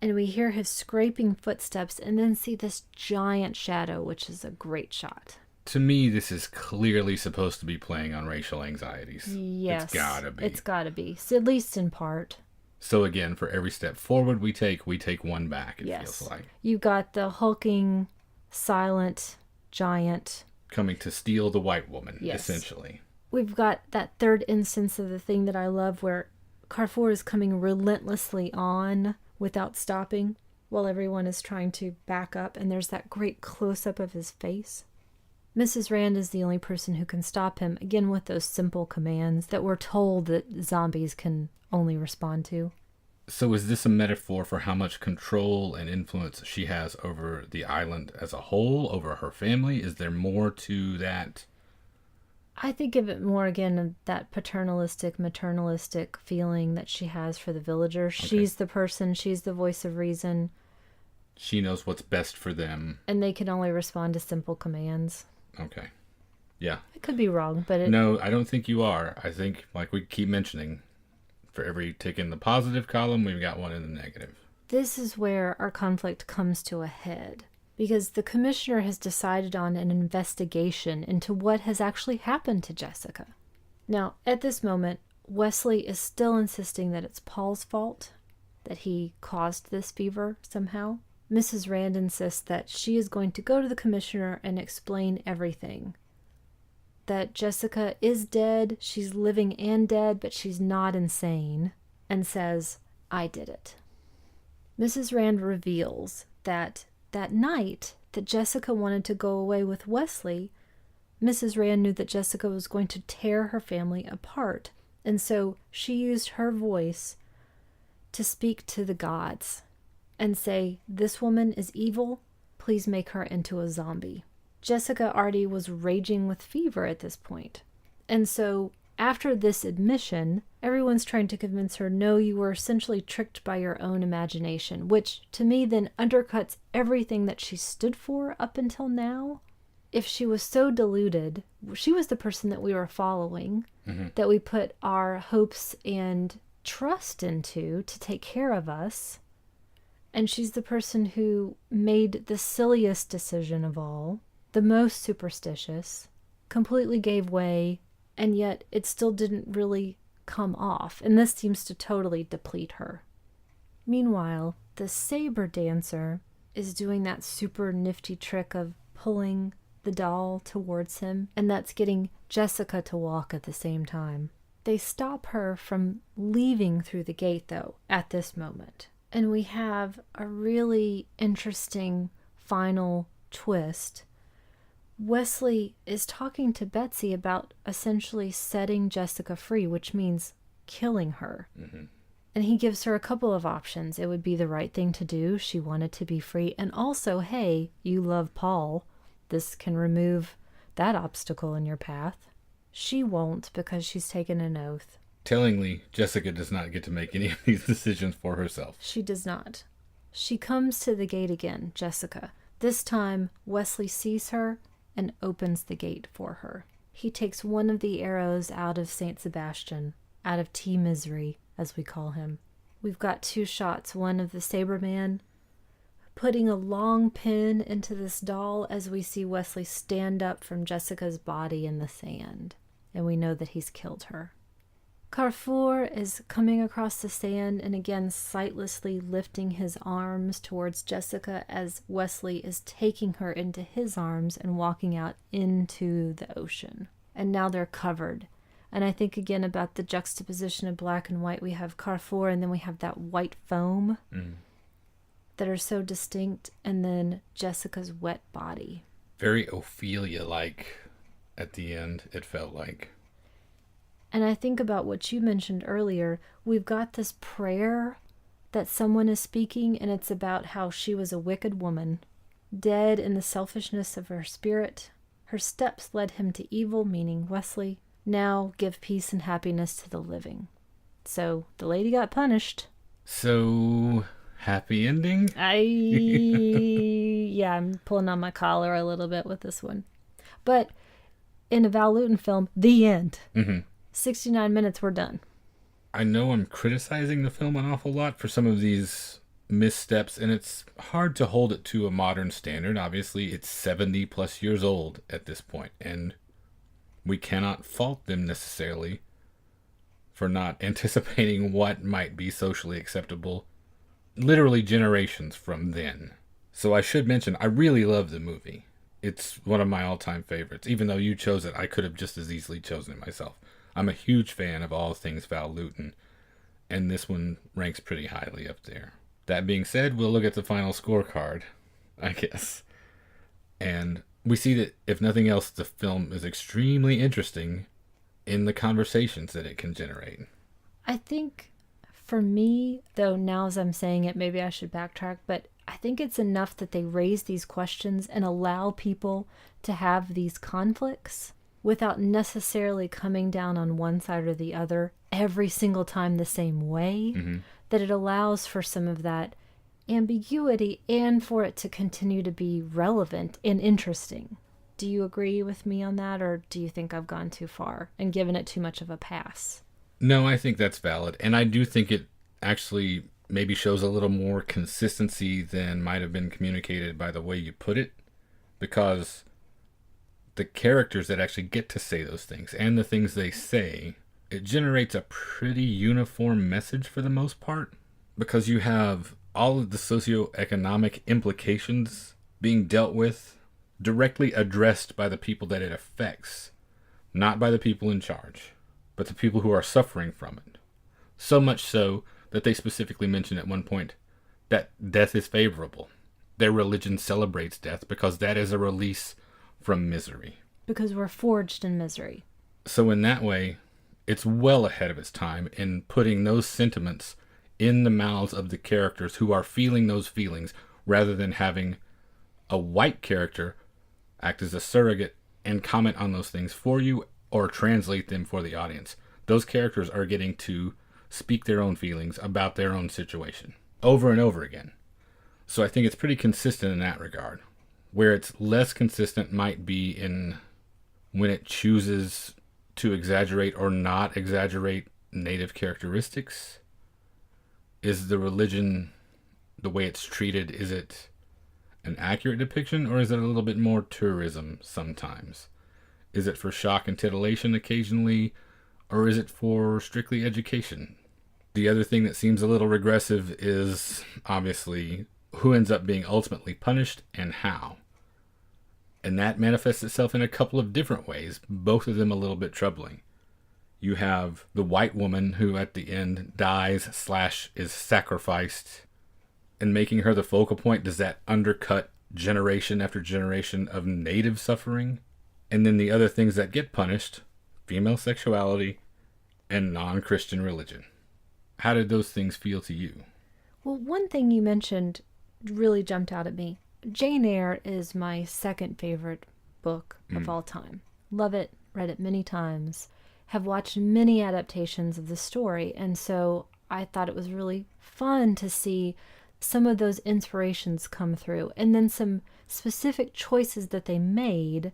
And we hear his scraping footsteps and then see this giant shadow, which is a great shot. To me, this is clearly supposed to be playing on racial anxieties. Yes. It's gotta be. It's gotta be. So at least in part. So again, for every step forward we take one back, it feels like. You got the hulking, silent giant. Coming to steal the white woman, Yes. essentially. We've got that third instance of the thing that I love where Carrefour is coming relentlessly on without stopping while everyone is trying to back up, and there's that great close-up of his face. Mrs. Rand is the only person who can stop him, again with those simple commands that we're told that zombies can only respond to. So is this a metaphor for how much control and influence she has over the island as a whole, over her family? Is there more to that? I think of it more, again, of that paternalistic, maternalistic feeling that she has for the villagers. Okay. She's the person, she's the voice of reason. She knows what's best for them. And they can only respond to simple commands. Okay. Yeah. I could be wrong, but No, I don't think you are. I think, like we keep mentioning, for every tick in the positive column, we've got one in the negative. This is where our conflict comes to a head. Because the commissioner has decided on an investigation into what has actually happened to Jessica. Now, at this moment, Wesley is still insisting that it's Paul's fault, that he caused this fever somehow. Mrs. Rand insists that she is going to go to the commissioner and explain everything. That Jessica is dead, she's living and dead, but she's not insane, and says, I did it. Mrs. Rand reveals that night that Jessica wanted to go away with Wesley, Mrs. Rand knew that Jessica was going to tear her family apart, and so she used her voice to speak to the gods and say, this woman is evil, please make her into a zombie. Jessica already was raging with fever at this point. And so after this admission, everyone's trying to convince her, no, you were essentially tricked by your own imagination, which to me then undercuts everything that she stood for up until now. If she was so deluded, she was the person that we were following, that we put our hopes and trust into to take care of us. And she's the person who made the silliest decision of all, the most superstitious, completely gave way, and yet it still didn't really come off. And this seems to totally deplete her. Meanwhile, the saber dancer is doing that super nifty trick of pulling the doll towards him, and that's getting Jessica to walk at the same time. They stop her from leaving through the gate, though, at this moment. And we have a really interesting final twist. Wesley is talking to Betsy about essentially setting Jessica free, which means killing her. And he gives her a couple of options. It would be the right thing to do. She wanted to be free. And also, hey, you love Paul. This can remove that obstacle in your path. She won't because she's taken an oath. Tellingly, Jessica does not get to make any of these decisions for herself. She does not. She comes to the gate again, Jessica. This time, Wesley sees her and opens the gate for her. He takes one of the arrows out of Saint Sebastian, out of T. Misery, as we call him. We've got two shots, one of the Saberman putting a long pin into this doll as we see Wesley stand up from Jessica's body in the sand. And we know that he's killed her. Carrefour is coming across the sand and again sightlessly lifting his arms towards Jessica as Wesley is taking her into his arms and walking out into the ocean. And now they're covered. And I think again about the juxtaposition of black and white. We have Carrefour and then we have that white foam that are so distinct, and then Jessica's wet body. Very Ophelia-like at the end, it felt like. And I think about what you mentioned earlier. We've got this prayer that someone is speaking, and it's about how she was a wicked woman, dead in the selfishness of her spirit. Her steps led him to evil, meaning Wesley. Now give peace and happiness to the living. So the lady got punished. So, happy ending? Yeah, I'm pulling on my collar a little bit with this one. But in a Val Lewton film, the end. 69 minutes, we're done. I know I'm criticizing the film an awful lot for some of these missteps, and it's hard to hold it to a modern standard. Obviously, it's 70 plus years old at this point, and we cannot fault them necessarily for not anticipating what might be socially acceptable literally generations from then. So I should mention, I really love the movie. It's one of my all-time favorites. Even though you chose it, I could have just as easily chosen it myself. I'm a huge fan of all things Val Lewton, and this one ranks pretty highly up there. That being said, we'll look at the final scorecard, I guess. And we see that, if nothing else, the film is extremely interesting in the conversations that it can generate. I think for me, though, now as I'm saying it, maybe I should backtrack, but I think it's enough that they raise these questions and allow people to have these conflicts without necessarily coming down on one side or the other every single time the same way, that it allows for some of that ambiguity and for it to continue to be relevant and interesting. Do you agree with me on that, or do you think I've gone too far and given it too much of a pass? No, I think that's valid. And I do think it actually maybe shows a little more consistency than might have been communicated by the way you put it. Because the characters that actually get to say those things and the things they say, it generates a pretty uniform message for the most part. Because you have all of the socioeconomic implications being dealt with directly addressed by the people that it affects. Not by the people in charge, but the people who are suffering from it. So much so that they specifically mention at one point that death is favorable. Their religion celebrates death because that is a release from misery. Because we're forged in misery. So in that way, it's well ahead of its time in putting those sentiments in the mouths of the characters who are feeling those feelings, rather than having a white character act as a surrogate and comment on those things for you or translate them for the audience. Those characters are getting to speak their own feelings about their own situation over and over again. So I think it's pretty consistent in that regard. Where it's less consistent might be in when it chooses to exaggerate or not exaggerate native characteristics. Is the religion, the way it's treated, is it an accurate depiction, or is it a little bit more tourism sometimes? Is it for shock and titillation occasionally, or is it for strictly education? The other thing that seems a little regressive is, obviously, who ends up being ultimately punished and how. And that manifests itself in a couple of different ways, both of them a little bit troubling. You have the white woman who at the end dies / is sacrificed, and making her the focal point, does that undercut generation after generation of native suffering? And then the other things that get punished, female sexuality and non-Christian religion. How did those things feel to you? Well, one thing you mentioned really jumped out at me. Jane Eyre is my second favorite book of all time. Love it, read it many times, have watched many adaptations of the story, and so I thought it was really fun to see some of those inspirations come through, and then some specific choices that they made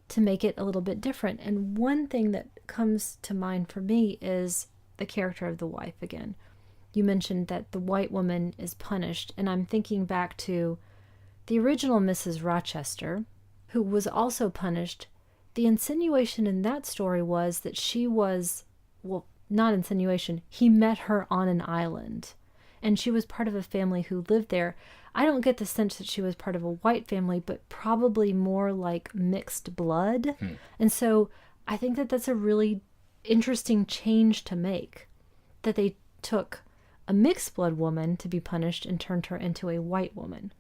to make it a little bit different. And one thing that comes to mind for me is the character of the wife again. You mentioned that the white woman is punished, and I'm thinking back to the original Mrs. Rochester, who was also punished. The insinuation in that story was that she was, well, not insinuation, he met her on an island, and she was part of a family who lived there. I don't get the sense that she was part of a white family, but probably more like mixed blood. And so I think that that's a really interesting change to make, that they took a mixed blood woman to be punished and turned her into a white woman.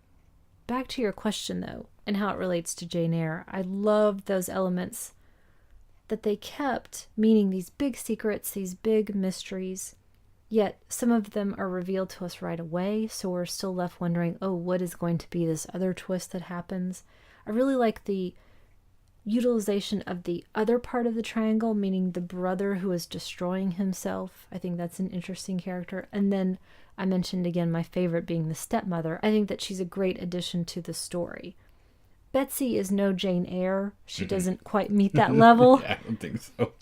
Back to your question, though, and how it relates to Jane Eyre. I love those elements that they kept, meaning these big secrets, these big mysteries, yet some of them are revealed to us right away, so we're still left wondering, oh, what is going to be this other twist that happens? I really like the utilization of the other part of the triangle, meaning the brother who is destroying himself. I think that's an interesting character. And then I mentioned again my favorite being the stepmother. I think that she's a great addition to the story. Betsy is no Jane Eyre. She doesn't quite meet that level. Yeah, I don't think so.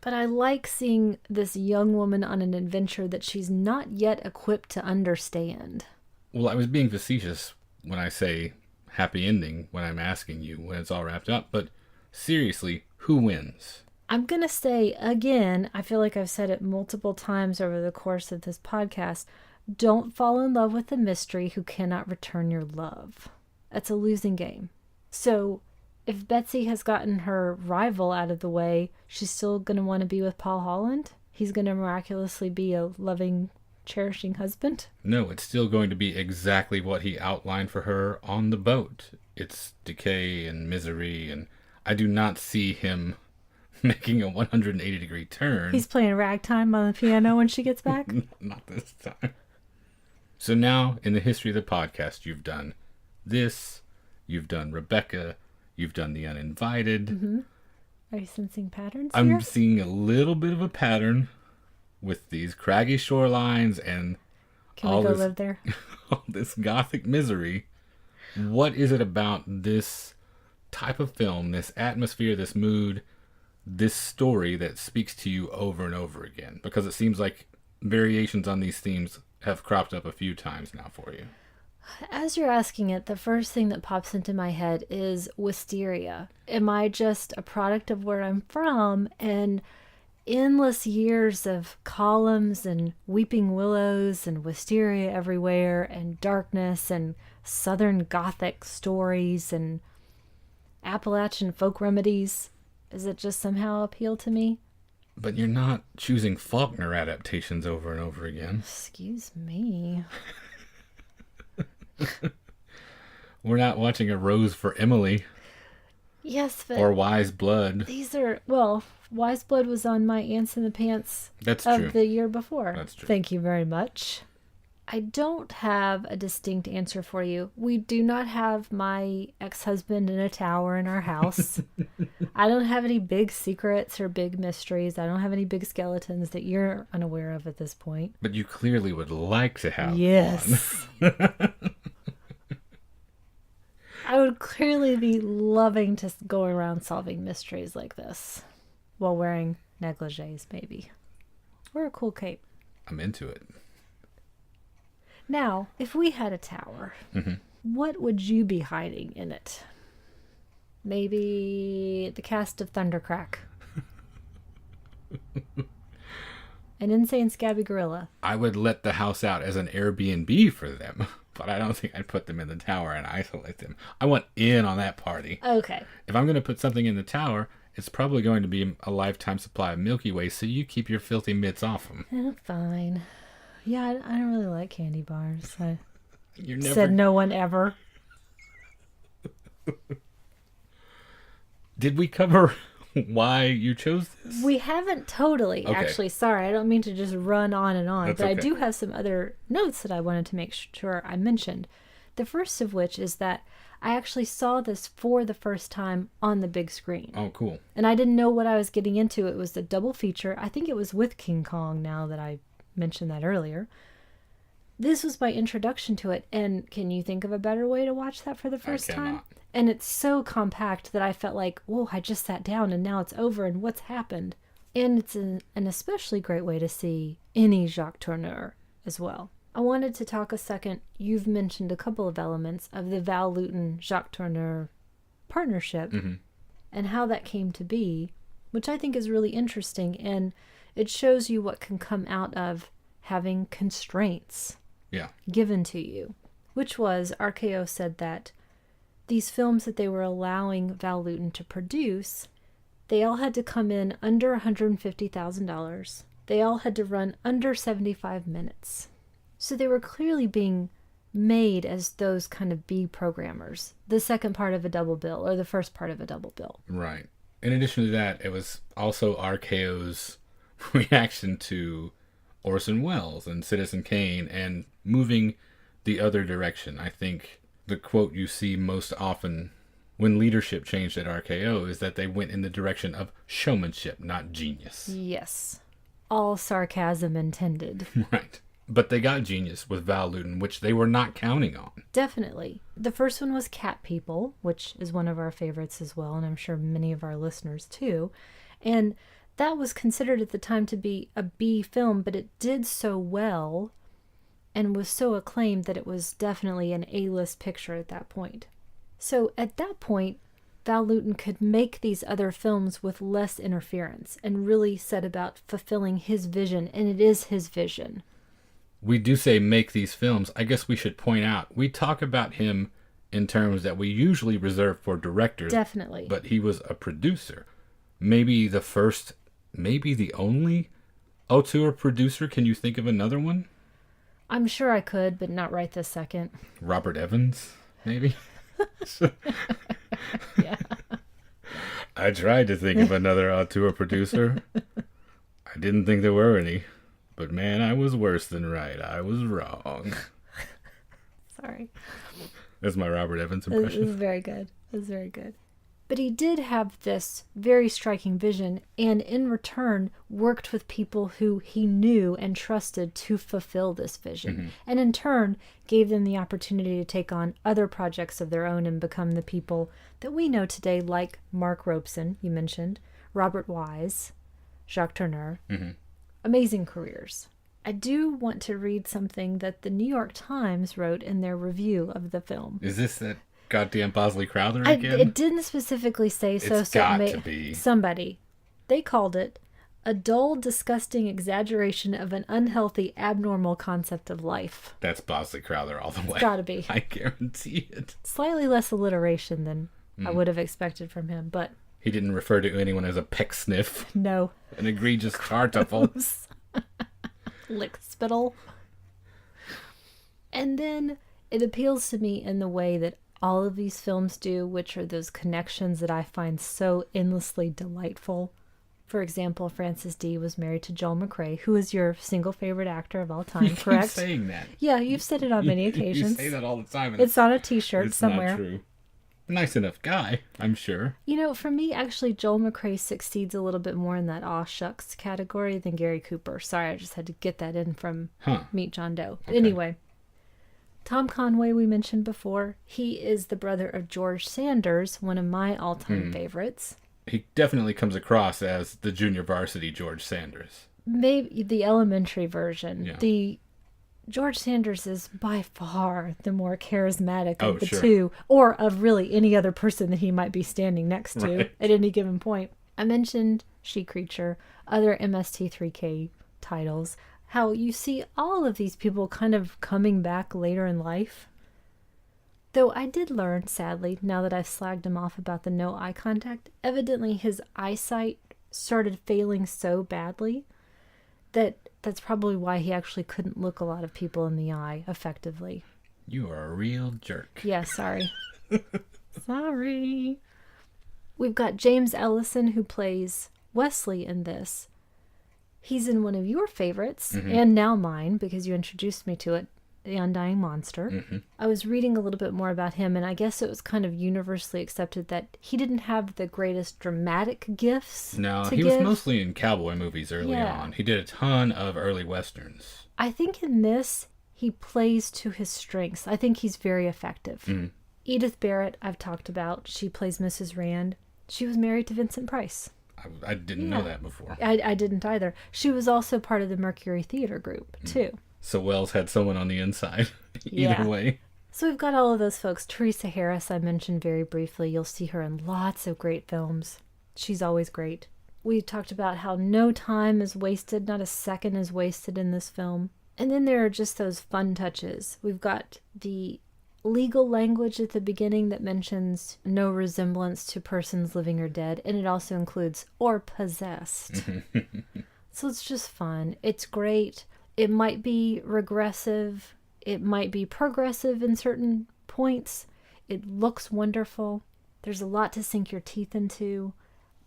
But I like seeing this young woman on an adventure that she's not yet equipped to understand. Well, I was being facetious when I say happy ending when I'm asking you when it's all wrapped up, but seriously, who wins? I'm going to say again, I feel like I've said it multiple times over the course of this podcast, don't fall in love with the mystery who cannot return your love. That's a losing game. So if Betsy has gotten her rival out of the way, she's still going to want to be with Paul Holland? He's going to miraculously be a loving, cherishing husband? No, it's still going to be exactly what he outlined for her on the boat. It's decay and misery, and I do not see him making a 180-degree turn. He's playing ragtime on the piano when she gets back? Not this time. So now, in the history of the podcast, you've done this, you've done Rebecca, you've done The Uninvited. Mm-hmm. Are you sensing patterns I'm here? seeing a little bit of a pattern with these craggy shorelines and Can we go live there? all this gothic misery. What is it about this type of film, this atmosphere, this mood, this story that speaks to you over and over again? Because it seems like variations on these themes have cropped up a few times now for you. As you're asking it, the first thing that pops into my head is wisteria. Am I just a product of where I'm from and endless years of columns and weeping willows and wisteria everywhere and darkness and Southern Gothic stories and Appalachian folk remedies? Does it just somehow appeal to me? But you're not choosing Faulkner adaptations over and over again. Excuse me. We're not watching A Rose for Emily. Yes, but or Wise Blood. These are, well, Wise Blood was on my Ants in the Pants That's of true. the year before. That's true. Thank you very much. I don't have a distinct answer for you. We do not have my ex-husband in a tower in our house. I don't have any big secrets or big mysteries. I don't have any big skeletons that you're unaware of at this point. But you clearly would like to have Yes. I would clearly be loving to go around solving mysteries like this while wearing negligees, maybe. Or a cool cape. I'm into it. Now, if we had a tower, what would you be hiding in it? Maybe the cast of Thundercrack. An insane scabby gorilla. I would let the house out as an Airbnb for them, but I don't think I'd put them in the tower and isolate them. I want in on that party. Okay. If I'm going to put something in the tower, it's probably going to be a lifetime supply of Milky Way, so you keep your filthy mitts off them. Fine. Yeah, I don't really like candy bars. I You're never... said no one ever. Did we cover why you chose this? We haven't totally, Okay. actually. Sorry, I don't mean to just run on and on, That's but I okay. do have some other notes that I wanted to make sure I mentioned. The first of which is that I actually saw this for the first time on the big screen. Oh, cool. And I didn't know what I was getting into. It was a double feature. I think it was with King Kong, now that I mentioned that earlier. This was my introduction to it, and can you think of a better way to watch that for the first time? cannot. And it's so compact that I felt like, whoa, I just sat down and now it's over and what's happened? And it's an especially great way to see any Jacques Tourneur as well. I wanted to talk a second. You've mentioned a couple of elements of the Val Lewton Jacques Tourneur partnership and how that came to be, which I think is really interesting. And it shows you what can come out of having constraints Yeah. given to you, which was RKO said that these films that they were allowing Val Lewton to produce, they all had to come in under $150,000. They all had to run under 75 minutes. So they were clearly being made as those kind of B programmers, the second part of a double bill or the first part of a double bill. Right. In addition to that, it was also RKO's reaction to Orson Welles and Citizen Kane and moving the other direction. I think the quote you see most often when leadership changed at RKO is that they went in the direction of showmanship, not genius. Yes. All sarcasm intended. Right. But they got genius with Val Lewton, which they were not counting on. Definitely. The first one was Cat People, which is one of our favorites as well, and I'm sure many of our listeners too. And that was considered at the time to be a B film, but it did so well and was so acclaimed that it was definitely an A-list picture at that point. So at that point, Val Lewton could make these other films with less interference and really set about fulfilling his vision, and it is his vision. We do say make these films. I guess we should point out, we talk about him in terms that we usually reserve for directors. Definitely. But he was a producer. Maybe the first, maybe the only auteur producer. Can you think of another one? I'm sure I could, but not right this second. Robert Evans, maybe? Yeah. I tried to think of another auteur producer. I didn't think there were any. But man, I was worse than right. I was wrong. Sorry. That's my Robert Evans impression. It was very good. It was very good. But he did have this very striking vision, and in return worked with people who he knew and trusted to fulfill this vision. Mm-hmm. And in turn gave them the opportunity to take on other projects of their own and become the people that we know today, like Mark Robeson, you mentioned, Robert Wise, Jacques Tourneur. Mm-hmm. Amazing careers. I do want to read something that the New York Times wrote in their review of the film. Is this that goddamn Bosley Crowther again? It didn't specifically say so. It's got to be. Somebody. They called it a dull, disgusting exaggeration of an unhealthy, abnormal concept of life. That's Bosley Crowther all the way. It's gotta be. I guarantee it. Slightly less alliteration than I would have expected from him, but... He didn't refer to anyone as a peck sniff. No. An egregious tartuffle. Lick spittle. And then it appeals to me in the way that all of these films do, which are those connections that I find so endlessly delightful. For example, Francis D. was married to Joel McCrea, who is your single favorite actor of all time, correct? Keep saying that. Yeah, you've said it on many occasions. You say that all the time. It's on a t-shirt somewhere. It's not true. Nice enough guy, I'm sure. You know, for me, actually, Joel McCrea succeeds a little bit more in that aw shucks category than Gary Cooper. Sorry, I just had to get that in from Meet John Doe. Okay. Anyway, Tom Conway, we mentioned before. He is the brother of George Sanders, one of my all-time favorites. He definitely comes across as the junior varsity George Sanders. Maybe the elementary version. Yeah. The George Sanders is by far the more charismatic of the sure. two, or of really any other person that he might be standing next to at any given point. I mentioned She Creature, other MST3K titles, how you see all of these people kind of coming back later in life. Though I did learn, sadly, now that I've slagged him off about the no eye contact, evidently his eyesight started failing so badly that that's probably why he actually couldn't look a lot of people in the eye effectively. You are a real jerk. Yeah, sorry. Sorry. We've got James Ellison, who plays Wesley in this. He's in one of your favorites, and now mine, because you introduced me to it, The Undying Monster. Mm-hmm. I was reading a little bit more about him, and I guess it was kind of universally accepted that he didn't have the greatest dramatic gifts. No, he was mostly in cowboy movies early on. He did a ton of early westerns. I think in this, he plays to his strengths. I think he's very effective. Mm-hmm. Edith Barrett, I've talked about. She plays Mrs. Rand. She was married to Vincent Price. I didn't know that before. I didn't either. She was also part of the Mercury Theater group, too. So Wells had someone on the inside. Either way. So we've got all of those folks. Teresa Harris, I mentioned very briefly. You'll see her in lots of great films. She's always great. We talked about how no time is wasted. Not a second is wasted in this film. And then there are just those fun touches. We've got the legal language at the beginning that mentions no resemblance to persons living or dead. And it also includes or possessed. So it's just fun. It's great. It might be regressive. It might be progressive in certain points. It looks wonderful. There's a lot to sink your teeth into.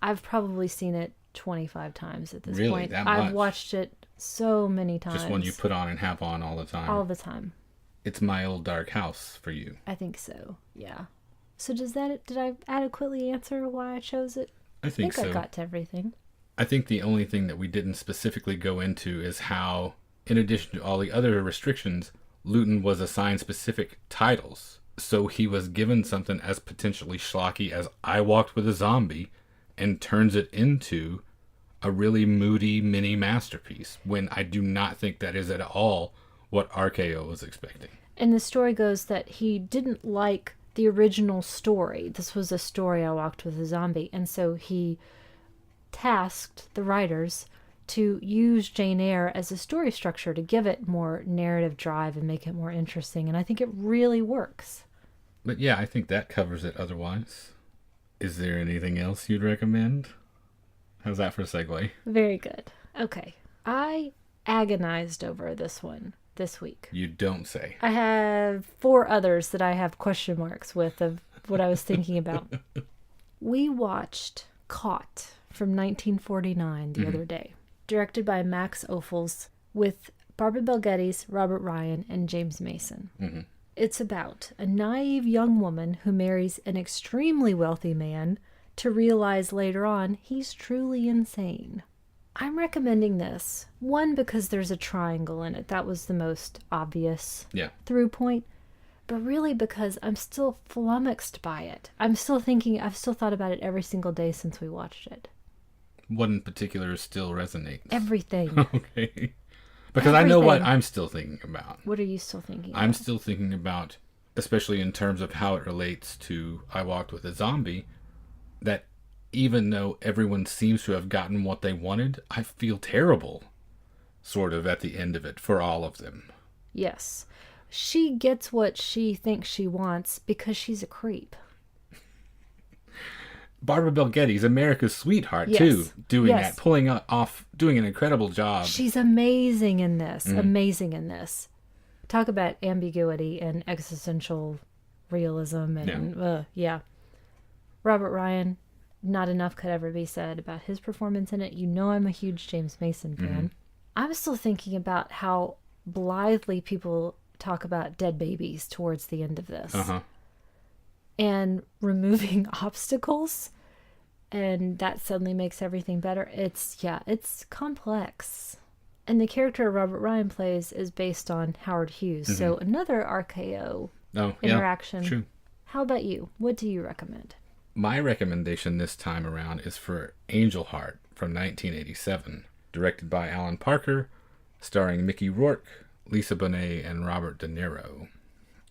I've probably seen it 25 times at this point. Really? That much? I've watched it so many times. Just one you put on and have on all the time? All the time. It's My Old Dark House for you. I think so, yeah. So did I adequately answer why I chose it? I think I so. got to everything. I think the only thing that we didn't specifically go into is how, in addition to all the other restrictions, Luton was assigned specific titles. So he was given something as potentially schlocky as I Walked with a Zombie and turns it into a really moody mini masterpiece when I do not think that is at all what RKO was expecting. And the story goes that he didn't like the original story. This was a story, I Walked with a Zombie. And so he tasked the writers to use Jane Eyre as a story structure to give it more narrative drive and make it more interesting. And I think it really works. But yeah, I think that covers it otherwise. Is there anything else you'd recommend? How's that for a segue? Very good. Okay. I agonized over this one this week. You don't say. I have 4 others that I have question marks with of what I was thinking about. We watched Caught from 1949 the other day, directed by Max Ophuls with Barbara Bel Geddes, Robert Ryan, and James Mason. Mm-hmm. It's about a naive young woman who marries an extremely wealthy man to realize later on he's truly insane. I'm recommending this, one, because there's a triangle in it. That was the most obvious through point. But really because I'm still flummoxed by it. I've still thought about it every single day since we watched it. What in particular still resonates? Everything. Okay. Because I know what I'm still thinking about. What are you still thinking about? I'm still thinking about, especially in terms of how it relates to I Walked with a Zombie, that even though everyone seems to have gotten what they wanted, I feel terrible, sort of, at the end of it for all of them. Yes. She gets what she thinks she wants because she's a creep. Barbara Bel Geddes, America's sweetheart, too, doing that, pulling off, doing an incredible job. She's amazing in this. Amazing in this. Talk about ambiguity and existential realism. And Robert Ryan, not enough could ever be said about his performance in it. You know I'm a huge James Mason fan. I'm still thinking about how blithely people talk about dead babies towards the end of this. And removing obstacles, and that suddenly makes everything better. It's complex. And the character Robert Ryan plays is based on Howard Hughes. So another RKO interaction. Yeah, true. How about you? What do you recommend? My recommendation this time around is for Angel Heart from 1987, directed by Alan Parker, starring Mickey Rourke, Lisa Bonet, and Robert De Niro.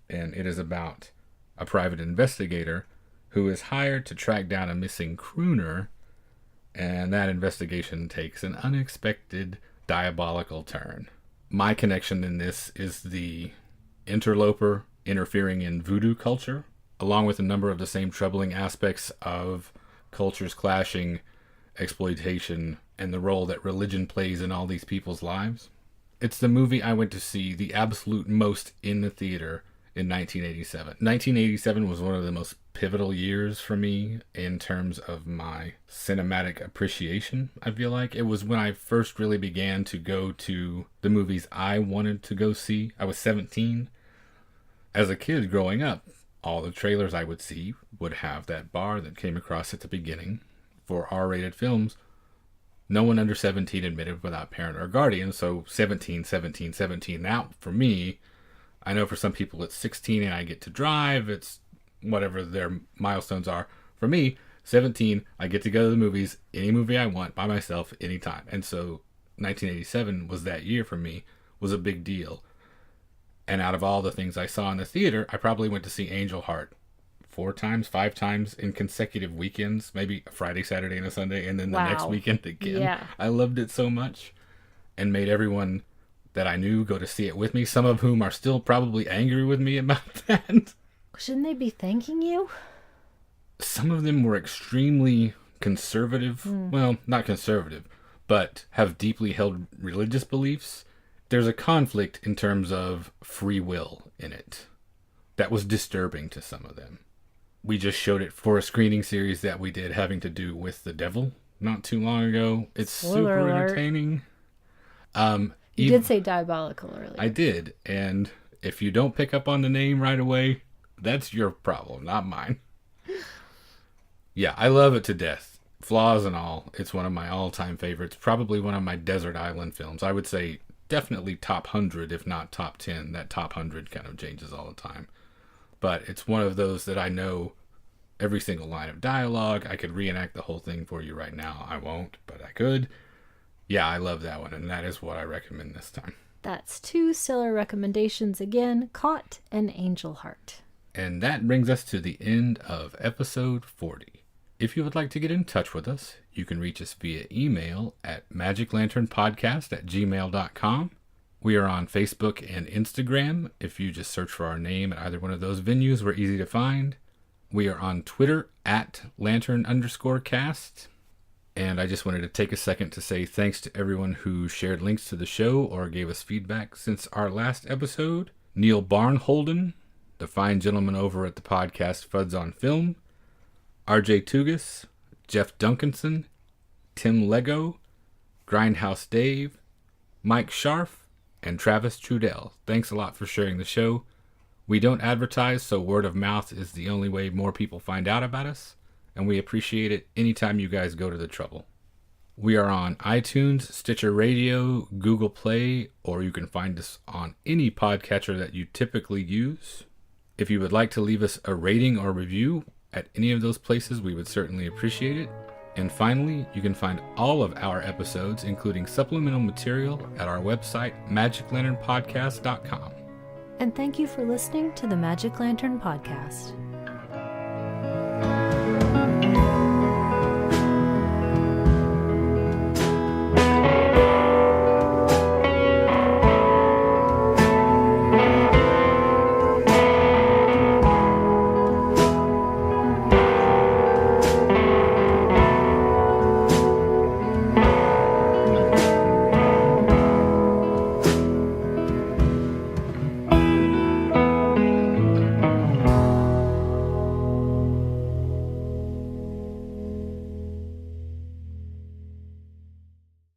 And it is about a private investigator who is hired to track down a missing crooner, and that investigation takes an unexpected, diabolical turn. My connection in this is the interloper interfering in voodoo culture, along with a number of the same troubling aspects of cultures clashing, exploitation, and the role that religion plays in all these people's lives. It's the movie I went to see the absolute most in the theater in 1987. 1987 was one of the most pivotal years for me in terms of my cinematic appreciation, I feel like. It was when I first really began to go to the movies I wanted to go see. I was 17. As a kid growing up, all the trailers I would see would have that bar that came across at the beginning for R-rated films. No one under 17 admitted without parent or guardian, so 17, 17, 17. Now, for me, I know for some people it's 16 and I get to drive. It's whatever their milestones are. For me, 17, I get to go to the movies, any movie I want, by myself, anytime. And so 1987 was that year for me, was a big deal. And out of all the things I saw in the theater, I probably went to see Angel Heart 4 times, 5 times in consecutive weekends, maybe a Friday, Saturday, and a Sunday, and then the next weekend again. Yeah. I loved it so much and made everyone that I knew go to see it with me, some of whom are still probably angry with me about that. Shouldn't they be thanking you? Some of them were extremely conservative. Well, not conservative, but have deeply held religious beliefs. There's a conflict in terms of free will in it that was disturbing to some of them. We just showed it for a screening series that we did having to do with the devil not too long ago. It's Spoiler super alert. Entertaining. You did say diabolical earlier. I did, and if you don't pick up on the name right away, that's your problem, not mine. Yeah, I love it to death. Flaws and all, it's one of my all-time favorites. Probably one of my desert island films. I would say definitely top 100, if not top 10. That top 100 kind of changes all the time. But it's one of those that I know every single line of dialogue. I could reenact the whole thing for you right now. I won't, but I could. Yeah, I love that one, and that is what I recommend this time. That's two stellar recommendations again, Caught and Angel Heart. And that brings us to the end of episode 40. If you would like to get in touch with us, you can reach us via email at magiclanternpodcast@gmail.com. We are on Facebook and Instagram. If you just search for our name at either one of those venues, we're easy to find. We are on Twitter at lantern_cast. And I just wanted to take a second to say thanks to everyone who shared links to the show or gave us feedback since our last episode. Neil Barnholden, the fine gentleman over at the podcast Fuds on Film, RJ Tugas, Jeff Duncanson, Tim Lego, Grindhouse Dave, Mike Scharf, and Travis Trudell. Thanks a lot for sharing the show. We don't advertise, so word of mouth is the only way more people find out about us, and we appreciate it anytime you guys go to the trouble. We are on iTunes, Stitcher Radio, Google Play, or you can find us on any podcatcher that you typically use. If you would like to leave us a rating or review at any of those places, we would certainly appreciate it. And finally, you can find all of our episodes, including supplemental material, at our website, magiclanternpodcast.com. And thank you for listening to the Magic Lantern Podcast.